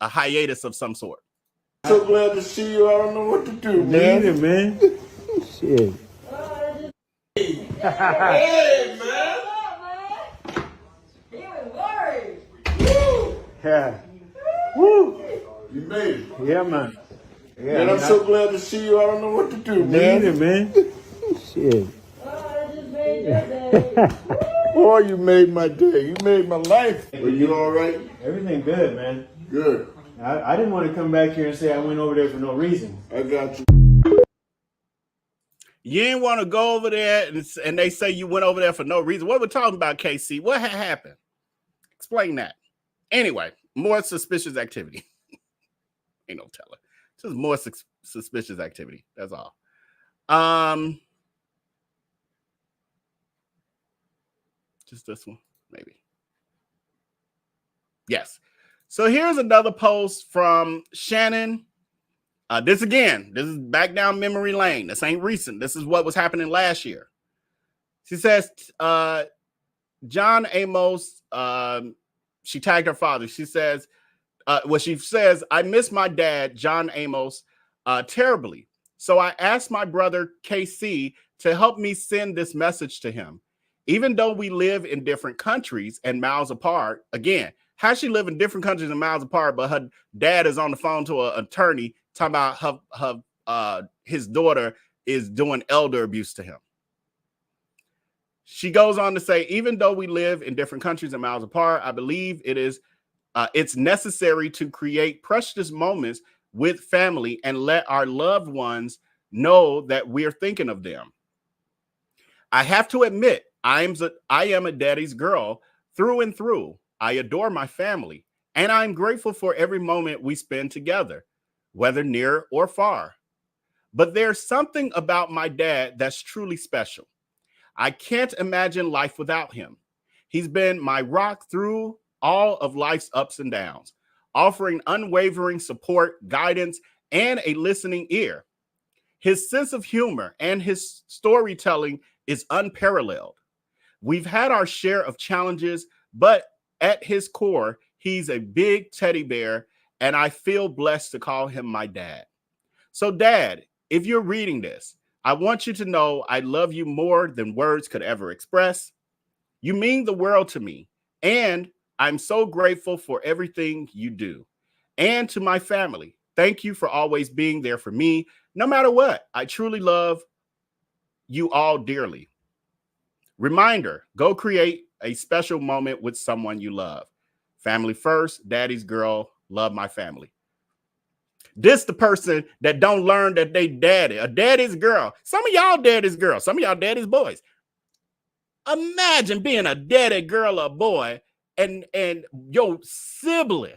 hiatus of some sort. So glad to see you. I don't know what to do, man. Need it, man. Shit. Hey, man. He was worried. Yeah. Woo. You made it. Yeah, man. Yeah, And I'm so glad to see you. I don't know what to do, man. Need it, man. Shit. I just made your day. Boy, you made my day. You made my life. Are you all right? Everything good, man. Good. I didn't want to come back here and say I went over there for no reason. I got you. You didn't want to go over there and they say you went over there for no reason. What we're talking about, KC? What had happened? Explain that. Anyway, more suspicious activity. Ain't no telling. Just more suspicious activity. That's all. Just this one, maybe. Yes. So here's another post from Shannon. This is back down memory lane. This ain't recent. This is what was happening last year. She says, John Amos, she tagged her father. She says, I miss my dad, John Amos, terribly. So I asked my brother, KC, to help me send this message to him. Even though we live in different countries and miles apart, again, how she live in different countries and miles apart, but her dad is on the phone to an attorney talking about his daughter is doing elder abuse to him. She goes on to say, even though we live in different countries and miles apart, I believe it's necessary to create precious moments with family and let our loved ones know that we're thinking of them. I have to admit, I am a daddy's girl through and through. I adore my family, and I'm grateful for every moment we spend together, whether near or far. But there's something about my dad that's truly special. I can't imagine life without him. He's been my rock through all of life's ups and downs, offering unwavering support, guidance, and a listening ear. His sense of humor and his storytelling is unparalleled. We've had our share of challenges, but at his core, he's a big teddy bear, and I feel blessed to call him my dad. So, Dad, if you're reading this, I want you to know I love you more than words could ever express. You mean the world to me, and I'm so grateful for everything you do. And to my family, thank you for always being there for me, no matter what. I truly love you all dearly. Reminder, go create a special moment with someone you love. Family first, daddy's girl, love my family. This the person that don't learn that they daddy, a daddy's girl. Some of y'all daddy's girls, some of y'all daddy's boys. Imagine being a daddy girl or boy and your sibling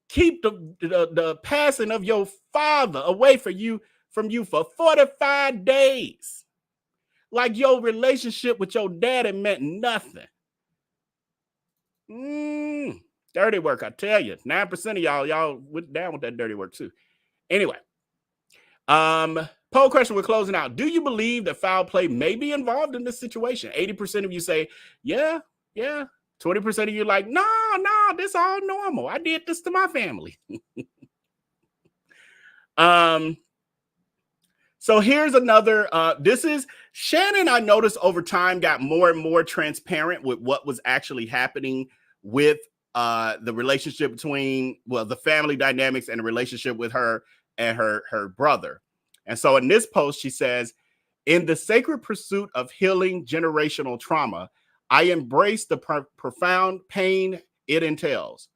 keep the passing of your father away from you for 45 days. Like your relationship with your daddy meant nothing. Dirty work, I tell you. 9% of y'all went down with that dirty work too. Anyway, poll question we're closing out. Do you believe that foul play may be involved in this situation? 80% of you say, yeah. 20% of you like, no, this all normal. I did this to my family. So here's another, this is Shannon. I noticed over time got more and more transparent with what was actually happening with the relationship between, well, the family dynamics and the relationship with her and her brother. And so in this post, she says, in the sacred pursuit of healing generational trauma, I embrace the profound pain it entails.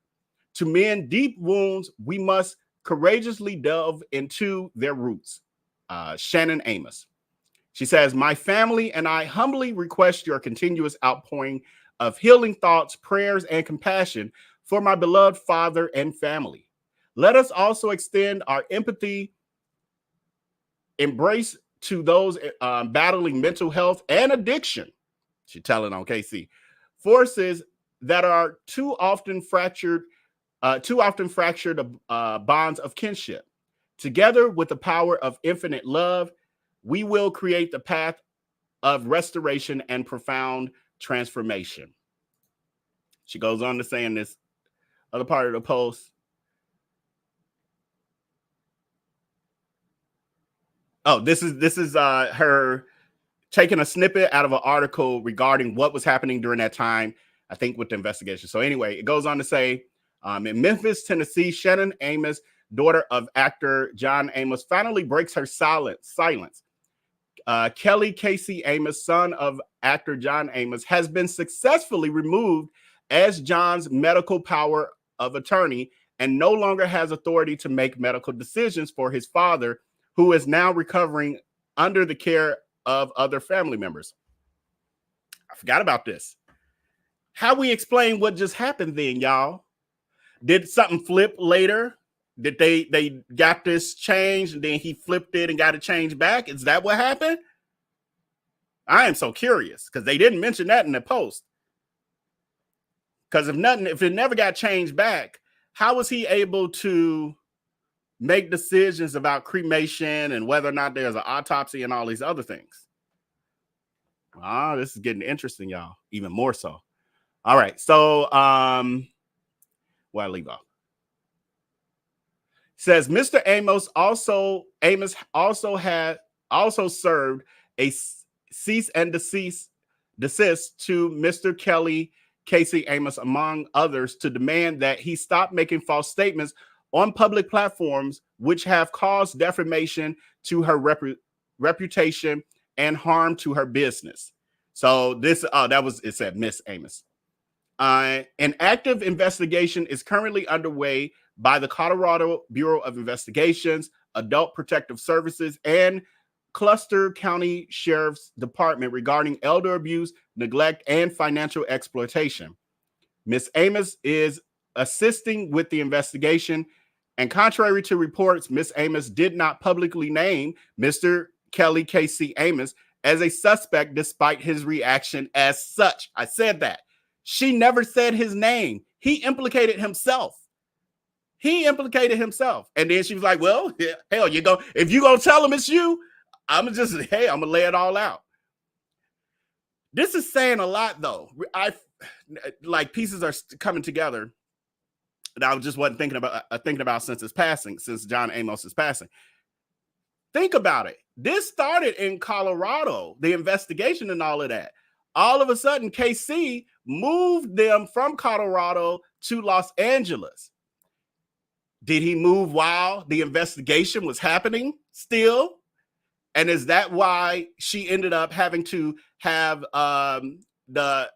To mend deep wounds, we must courageously delve into their roots. Shannon Amos. She says, my family and I humbly request your continuous outpouring of healing thoughts, prayers, and compassion for my beloved father and family. Let us also extend our empathy, embrace to those battling mental health and addiction. She's telling on KC. Forces that are too often fractured bonds of kinship. Together with the power of infinite love, we will create the path of restoration and profound transformation. She goes on to say in this other part of the post, this is her taking a snippet out of an article regarding what was happening during that time, I think, with the investigation. So anyway, it goes on to say, in Memphis, Tennessee, Shannon Amos, daughter of actor John Amos, finally breaks her silence. Kelly K.C.Amos, son of actor John Amos, has been successfully removed as John's medical power of attorney and no longer has authority to make medical decisions for his father, who is now recovering under the care of other family members. I forgot about this. How we explain what just happened then, y'all? Did something flip later? Did they got this changed and then he flipped it and got it changed back? Is that what happened? I am so curious because they didn't mention that in the post. Because if it never got changed back, how was he able to make decisions about cremation and whether or not there's an autopsy and all these other things? This is getting interesting, y'all. Even more so. All right. So, where I leave off. Says Mr. Amos also served a cease and desist to Mr. Kelly K.C.Amos, among others, to demand that he stop making false statements on public platforms which have caused defamation to her reputation and harm to her business. So this it said Miss Amos. An active investigation is currently underway by the Colorado Bureau of Investigations, Adult Protective Services, and Custer County Sheriff's Department regarding elder abuse, neglect, and financial exploitation. Ms. Amos is assisting with the investigation, and contrary to reports, Ms. Amos did not publicly name Mr. Kelly K.C.Amos as a suspect despite his reaction as such. I said that. She never said his name. He implicated himself. And then she was like, well, hell, if you're going to tell him it's you, I'm going to lay it all out. This is saying a lot, though. Like pieces are coming together that I just wasn't thinking about since John Amos's passing. Think about it. This started in Colorado, the investigation and all of that. All of a sudden, KC moved them from Colorado to Los Angeles. Did he move while the investigation was happening still? And is that why she ended up having to have the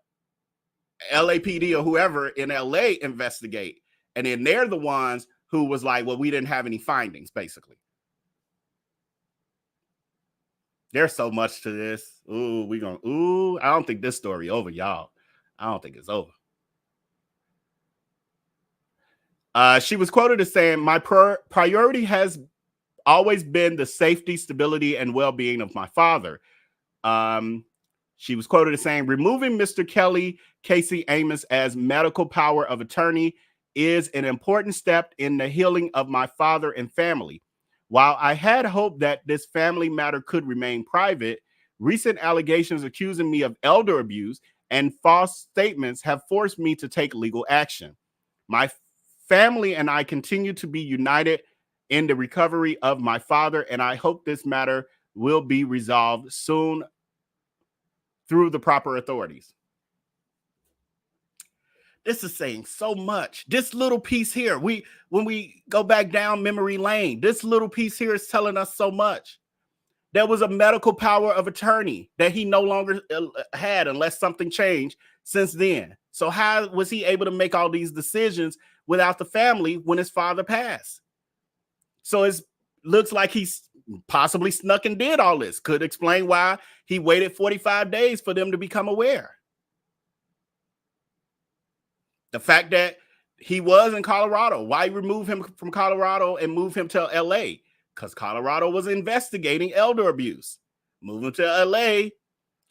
LAPD or whoever in LA investigate? And then they're the ones who was like, well, we didn't have any findings, basically. There's so much to this. I don't think this story over, y'all. I don't think it's over. She was quoted as saying, my priority has always been the safety, stability, and well-being of my father. She was quoted as saying, removing Mr. Kelly K.C.Amos as medical power of attorney is an important step in the healing of my father and family. While I had hoped that this family matter could remain private, recent allegations accusing me of elder abuse and false statements have forced me to take legal action. My family and I continue to be united in the recovery of my father, and I hope this matter will be resolved soon through the proper authorities. This is saying so much. This little piece here, when we go back down memory lane, this little piece here is telling us so much. There was a medical power of attorney that he no longer had unless something changed since then. So how was he able to make all these decisions without the family when his father passed? So it looks like he's possibly snuck and did all this. Could explain why he waited 45 days for them to become aware. The fact that he was in Colorado, why remove him from Colorado and move him to LA? Because Colorado was investigating elder abuse. Move him to LA,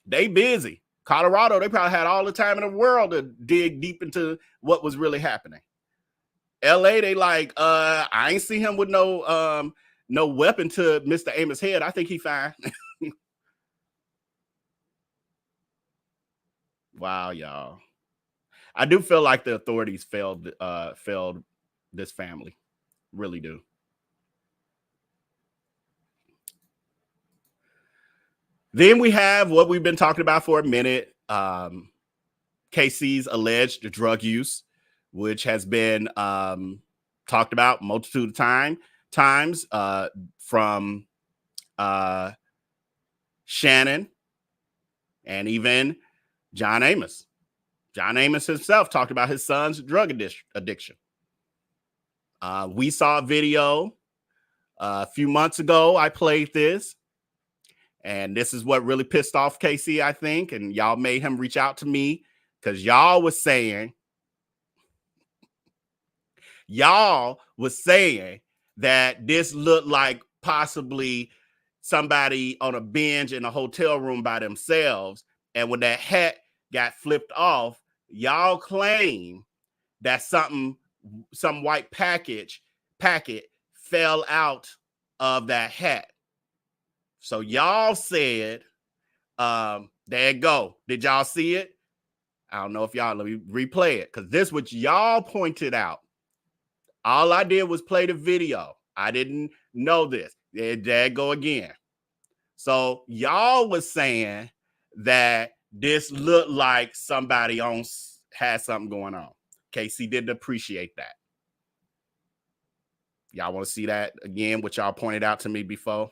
they busy. Colorado, they probably had all the time in the world to dig deep into what was really happening. LA, they like, I ain't see him with no weapon to Mr. Amos' head. I think he fine. Wow, y'all. I do feel like the authorities failed this family. Really do. Then we have what we've been talking about for a minute. KC's alleged drug use, which has been talked about multitude of times from Shannon and even John Amos. John Amos himself talked about his son's drug addiction. We saw a video a few months ago. I played this, and this is what really pissed off KC, I think, and y'all made him reach out to me because y'all was saying that this looked like possibly somebody on a bench in a hotel room by themselves, and when that hat got flipped off, y'all claim that some white packet fell out of that hat. So y'all said, there you go. Did y'all see it? I don't know if y'all, let me replay it, because this is what y'all pointed out. All I did was play the video. I didn't know this. There you go again. So y'all was saying that this looked like somebody had something going on. KC didn't appreciate that. Y'all want to see that again, what y'all pointed out to me before?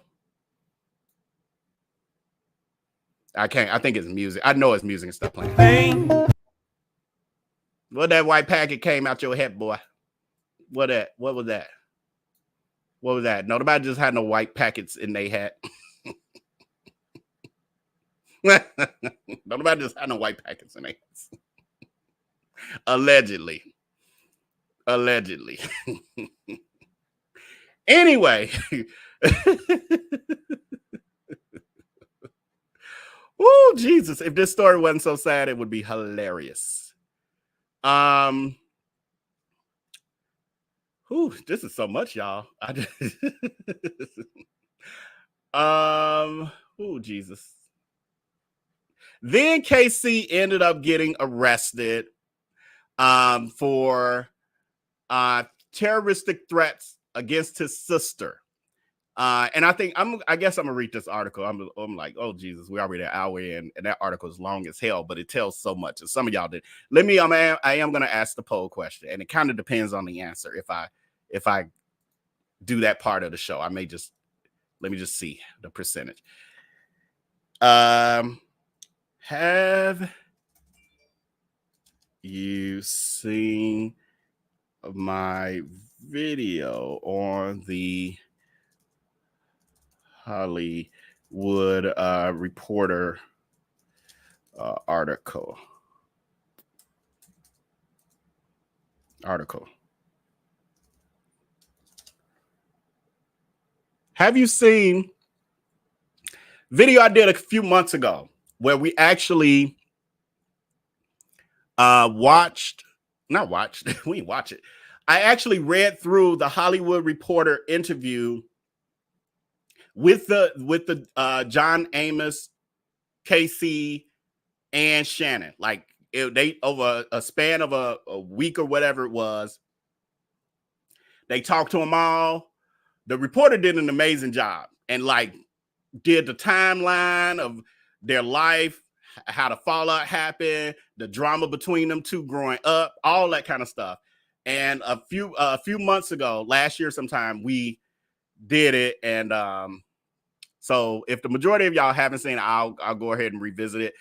I can't. I think it's music. I know it's music and stuff playing. Bang. What that white packet came out your head, boy? What that? What was that? What was that? No, nobody just had no white packets in their hat. Nobody just had no white packets in their hats. Allegedly. Anyway. Oh, Jesus. If this story wasn't so sad, it would be hilarious. This is so much, y'all. Jesus. Then KC ended up getting arrested for terroristic threats against his sister. And I guess I'm gonna read this article. I'm like, oh Jesus, we're already an hour in, and that article is long as hell, but it tells so much. And some of y'all did. I am gonna ask the poll question, and it kind of depends on the answer. If I do that part of the show, let me just see the percentage. Have you seen my video on the Hollywood Reporter article? Have you seen video I did a few months ago where we actually we didn't watch it. I actually read through the Hollywood Reporter interview with the John Amos, K.C., and Shannon. Like they over a span of a week or whatever it was. They talked to them all. The reporter did an amazing job and like did the timeline of their life, how the fallout happened, the drama between them two growing up, all that kind of stuff. And a few months ago, last year sometime, we did it. And so if the majority of y'all haven't seen it, I'll go ahead and revisit it.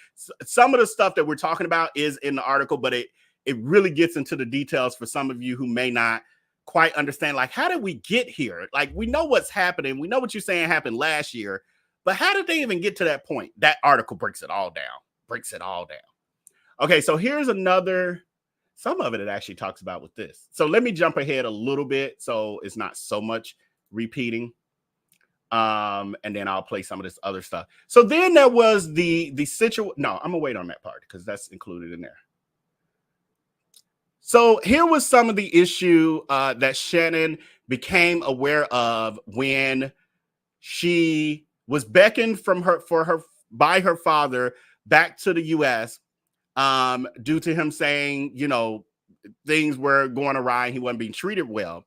Some of the stuff that we're talking about is in the article, but it really gets into the details for some of you who may not quite understand, like, how did we get here? Like, we know what's happening. We know what you're saying happened last year, but how did they even get to that point? That article breaks it all down. Okay, so here's another, some of it actually talks about with this. So let me jump ahead a little bit so it's not so much repeating. And then I'll play some of this other stuff. So then there was the situation. No, I'm gonna wait on that part because that's included in there. So here was some of the issue that Shannon became aware of when she was beckoned by her father back to the U.S. Due to him saying, you know, things were going awry and he wasn't being treated well.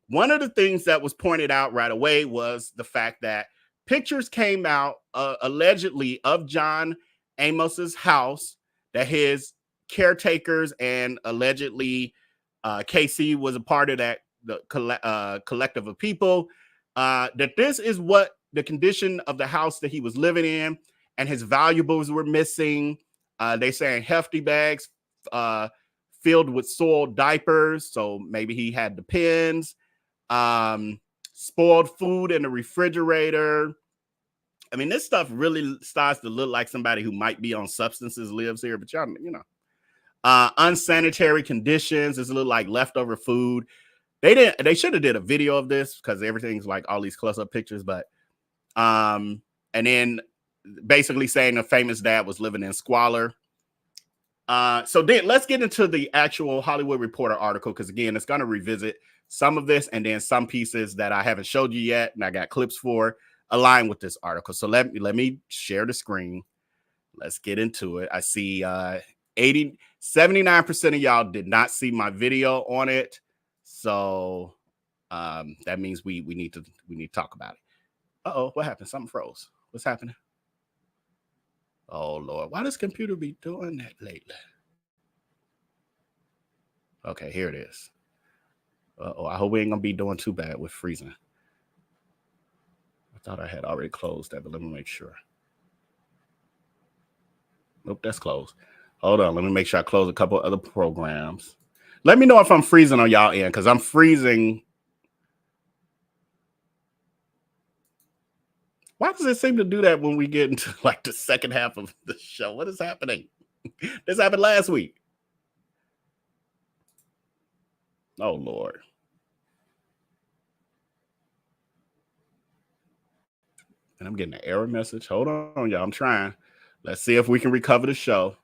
One of the things that was pointed out right away was the fact that pictures came out allegedly of John Amos's house, that his caretakers and allegedly K.C. was a part of that collective of people, that this is what the condition of the house that he was living in, and his valuables were missing. They saying hefty bags filled with soiled diapers, so maybe he had the pins. Spoiled food in the refrigerator. I mean, this stuff really starts to look like somebody who might be on substances lives here, but y'all, you know, unsanitary conditions. It's a little like leftover food. They should have did a video of this because everything's like all these close-up pictures, but and then basically saying a famous dad was living in squalor. So then let's get into the actual Hollywood Reporter article, because again, it's going to revisit some of this and then some pieces that I haven't showed you yet and I got clips for align with this article. So let me share the screen. Let's get into it. I see 79% of y'all did not see my video on it. So that means we need to talk about it. Uh-oh, what happened? Something froze. What's happening? Oh Lord, why does computer be doing that lately? Okay, here it is. Uh-oh, I hope we ain't gonna be doing too bad with freezing. I thought I had already closed that, but let me make sure. Nope, that's closed. Hold on, let me make sure I close a couple other programs. Let me know if I'm freezing on y'all end, because I'm freezing. Why does it seem to do that when we get into like the second half of the show? What is happening? This happened last week. Oh, Lord. And I'm getting an error message. Hold on, y'all. I'm trying. Let's see if we can recover the show.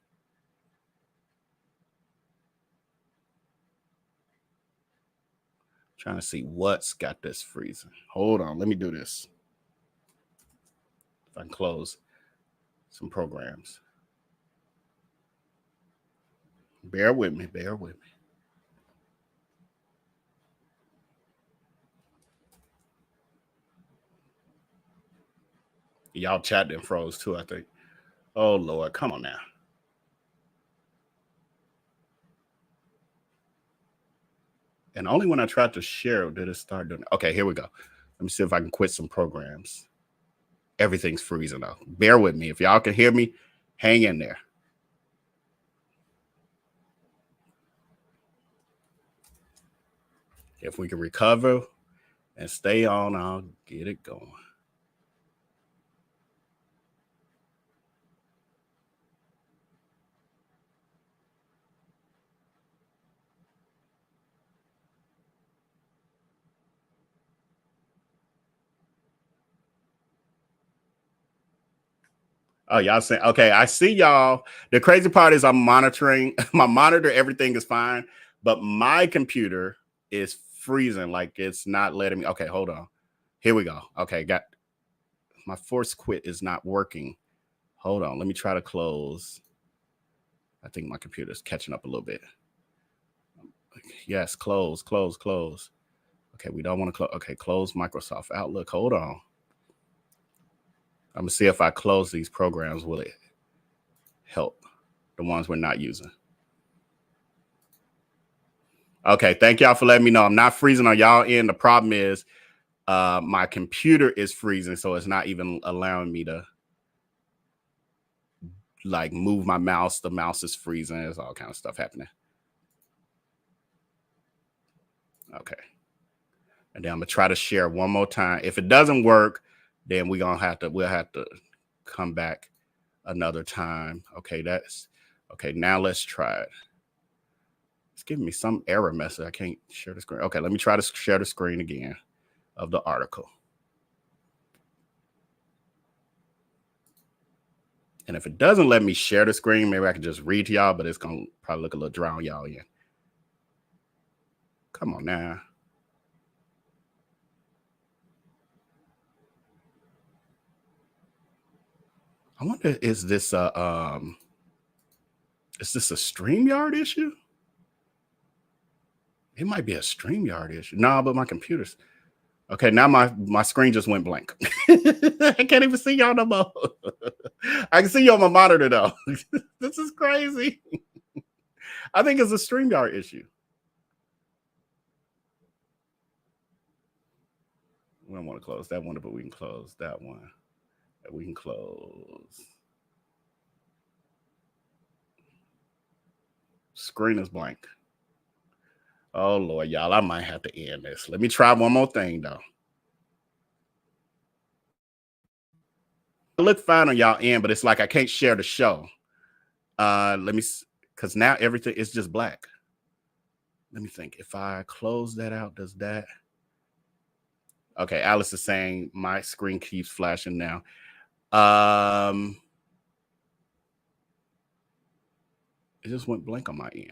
Trying to see what's got this freezing. Hold on. Let me do this. If I can close some programs. Bear with me. Bear with me. Y'all chat then froze too, I think. Oh, Lord. Come on now. And only when I tried to share did it start doing it. Okay, here we go. Let me see if I can quit some programs. Everything's freezing out. Bear with me. If y'all can hear me, hang in there. If we can recover and stay on, I'll get it going. Oh, y'all saying, okay, I see y'all. The crazy part is I'm monitoring. My monitor, everything is fine. But my computer, is freezing. Like it's not letting me. Okay, hold on. Here we go. Okay, got my force quit is not working. Hold on. Let me try to close. I think my computer's catching up a little bit. Yes, close. Okay, we don't want to close. Okay, close Microsoft Outlook. Hold on. I'm going to see if I close these programs. Will it help? The ones we're not using. Okay, thank y'all for letting me know. I'm not freezing on y'all end. The problem is my computer is freezing, so it's not even allowing me to like move my mouse. The mouse is freezing. There's all kind of stuff happening. Okay. And then I'm gonna try to share one more time. If it doesn't work, then we'll have to come back another time. Okay, that's okay. Now let's try it. It's giving me some error message. I can't share the screen. Okay, let me try to share the screen again of the article. And if it doesn't let me share the screen, maybe I can just read to y'all, but it's gonna probably look a little dry on y'all again. Come on now. I wonder, is this a StreamYard issue? It might be a StreamYard issue. No, but my computer's okay. Now my screen just went blank. I can't even see y'all no more. I can see you on my monitor though. This is crazy. I think it's a StreamYard issue. We don't want to close that one, but we can close that one. We can close. Screen is blank. Oh, Lord, y'all, I might have to end this. Let me try one more thing, though. I look fine on y'all end, but it's like I can't share the show. Let me, because now everything is just black. Let me think. If I close that out, does that? Okay, Alice is saying my screen keeps flashing now. It just went blank on my end.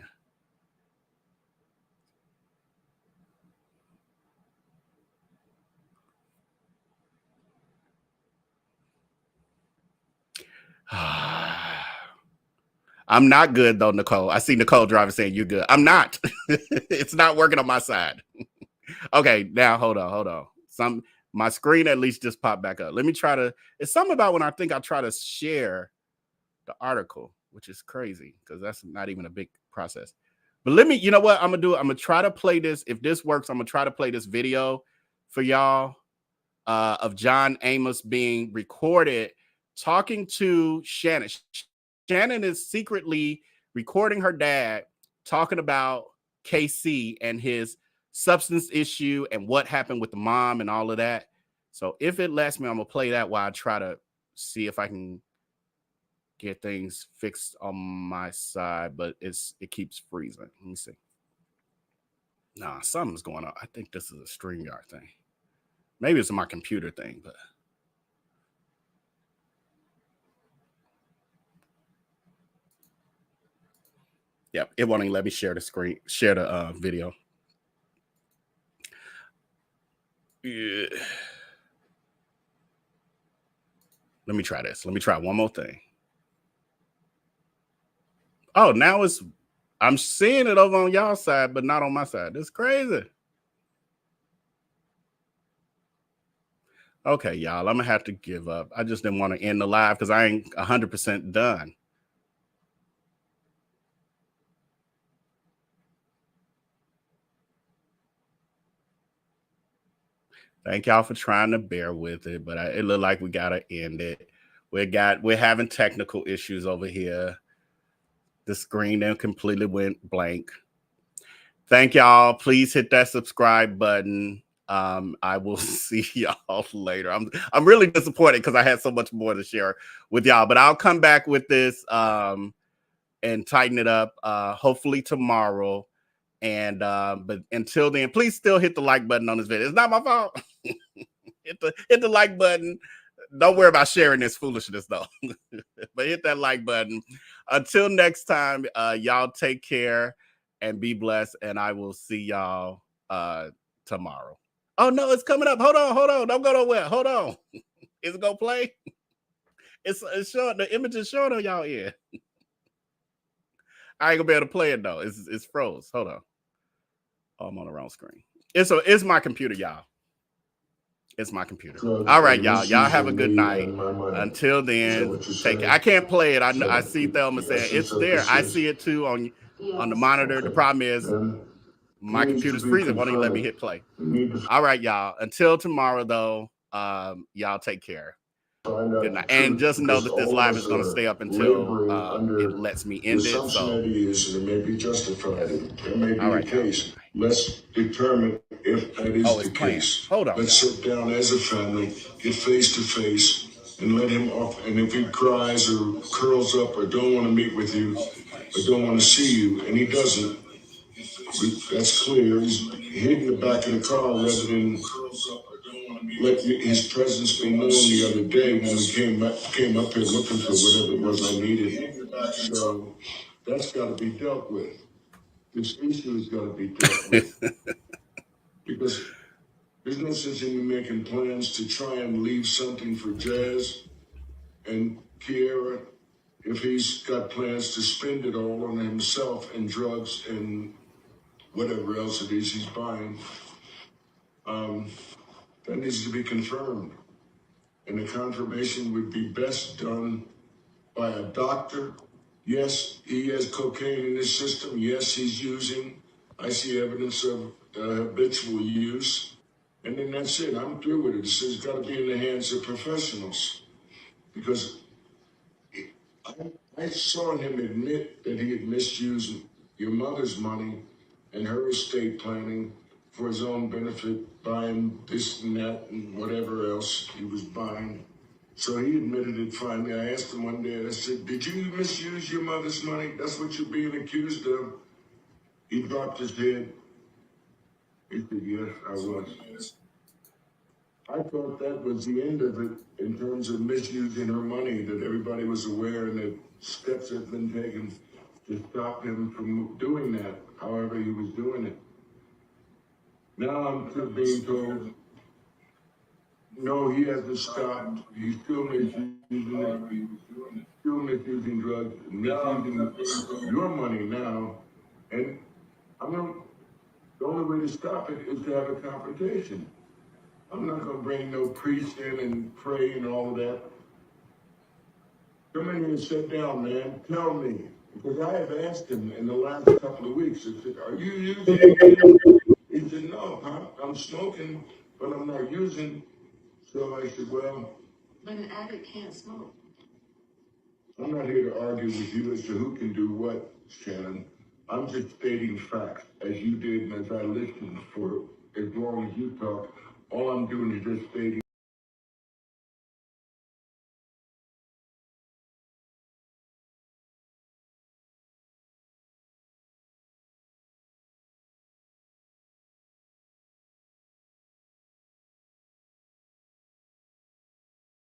I'm not good though, Nicole. I see Nicole Driver saying you're good. I'm not. It's not working on my side. Okay, now hold on. My screen at least just popped back up. Let me try to. It's something about when I think I try to share the article, which is crazy because that's not even a big process. But let me, you know what I'm gonna do? I'm gonna try to play this. If this works, I'm gonna try to play this video for y'all of John Amos being recorded talking to Shannon. Shannon is secretly recording her dad talking about KC and his substance issue and what happened with the mom and all of that. So if it lets me, I'm gonna play that while I try to see if I can get things fixed on my side, but it keeps freezing. Let me see. Nah, something's going on. I think this is a StreamYard thing. Maybe it's my computer thing, but yep, it won't even let me share the screen, share the video. Yeah. Let me try this. Let me try one more thing. Oh, now I'm seeing it over on y'all side, but not on my side. That's crazy. Okay, y'all, I'm gonna have to give up. I just didn't want to end the live because I ain't 100% done. Thank y'all for trying to bear with it, but it looked like we gotta end it. We're having technical issues over here. The screen then completely went blank. Thank y'all. Please hit that subscribe button. I will see y'all later. I'm really disappointed because I had so much more to share with y'all, but I'll come back with this and tighten it up hopefully tomorrow. And but until then, please still hit the like button on this video. It's not my fault. hit the like button. Don't worry about sharing this foolishness though. But hit that like button. Until next time, y'all take care and be blessed. And I will see y'all tomorrow. Oh no, it's coming up. Hold on. Don't go nowhere. Hold on. Is it gonna play? It's showing. The image is showing on y'all ear. I ain't gonna be able to play it though. It's froze. Hold on. Oh, I'm on the wrong screen. It's my computer, y'all. It's my computer. All right, y'all. Y'all have a good night. Until then, take care. I can't play it. I see Thelma saying it's there. I see it too on the monitor. The problem is my computer's freezing. Won't even let me hit play. All right, y'all. Until tomorrow, though, y'all take care. Good night. And just know that this live is going to stay up until it lets me end it. So, it may be justified. It may be all right, the case. Let's determine if that is the case. Hold on. Let's sit down as a family, get face to face, and let him off. And if he cries or curls up or don't want to meet with you or don't want to see you, and he doesn't, that's clear. He's hid in the back of the car rather than let his presence be known the other day when we came up here looking for whatever it was I needed. So that's got to be dealt with. This issue has got to be dealt with. Because there's no sense in you making plans to try and leave something for Jazz and Kiera if he's got plans to spend it all on himself and drugs and whatever else it is he's buying. That needs to be confirmed. And the confirmation would be best done by a doctor. Yes, he has cocaine in his system. Yes, he's using. I see evidence of habitual use. And then that's it. I'm through with it. It's got to be in the hands of professionals. Because I saw him admit that he had misused your mother's money and her estate planning for his own benefit, buying this and that and whatever else he was buying. So he admitted it finally. I asked him one day, I said, did you misuse your mother's money? That's what you're being accused of. He dropped his head. He said, yes, I was. I thought that was the end of it in terms of misusing her money, that everybody was aware and that steps had been taken to stop him from doing that, however he was doing it. Now I'm being told, no, he hasn't stopped. He's still misusing it. Still misusing drugs, misusing your money now. And the only way to stop it is to have a confrontation. I'm not going to bring no priest in and pray and all of that. Come in here and sit down, man. Tell me. Because I have asked him in the last couple of weeks, I said, are you using? He said, no, I'm smoking, but I'm not using. So I said, well. But an addict can't smoke. I'm not here to argue with you as to who can do what, Shannon. I'm just stating facts, as you did and as I listened for as long as you talk. All I'm doing is just stating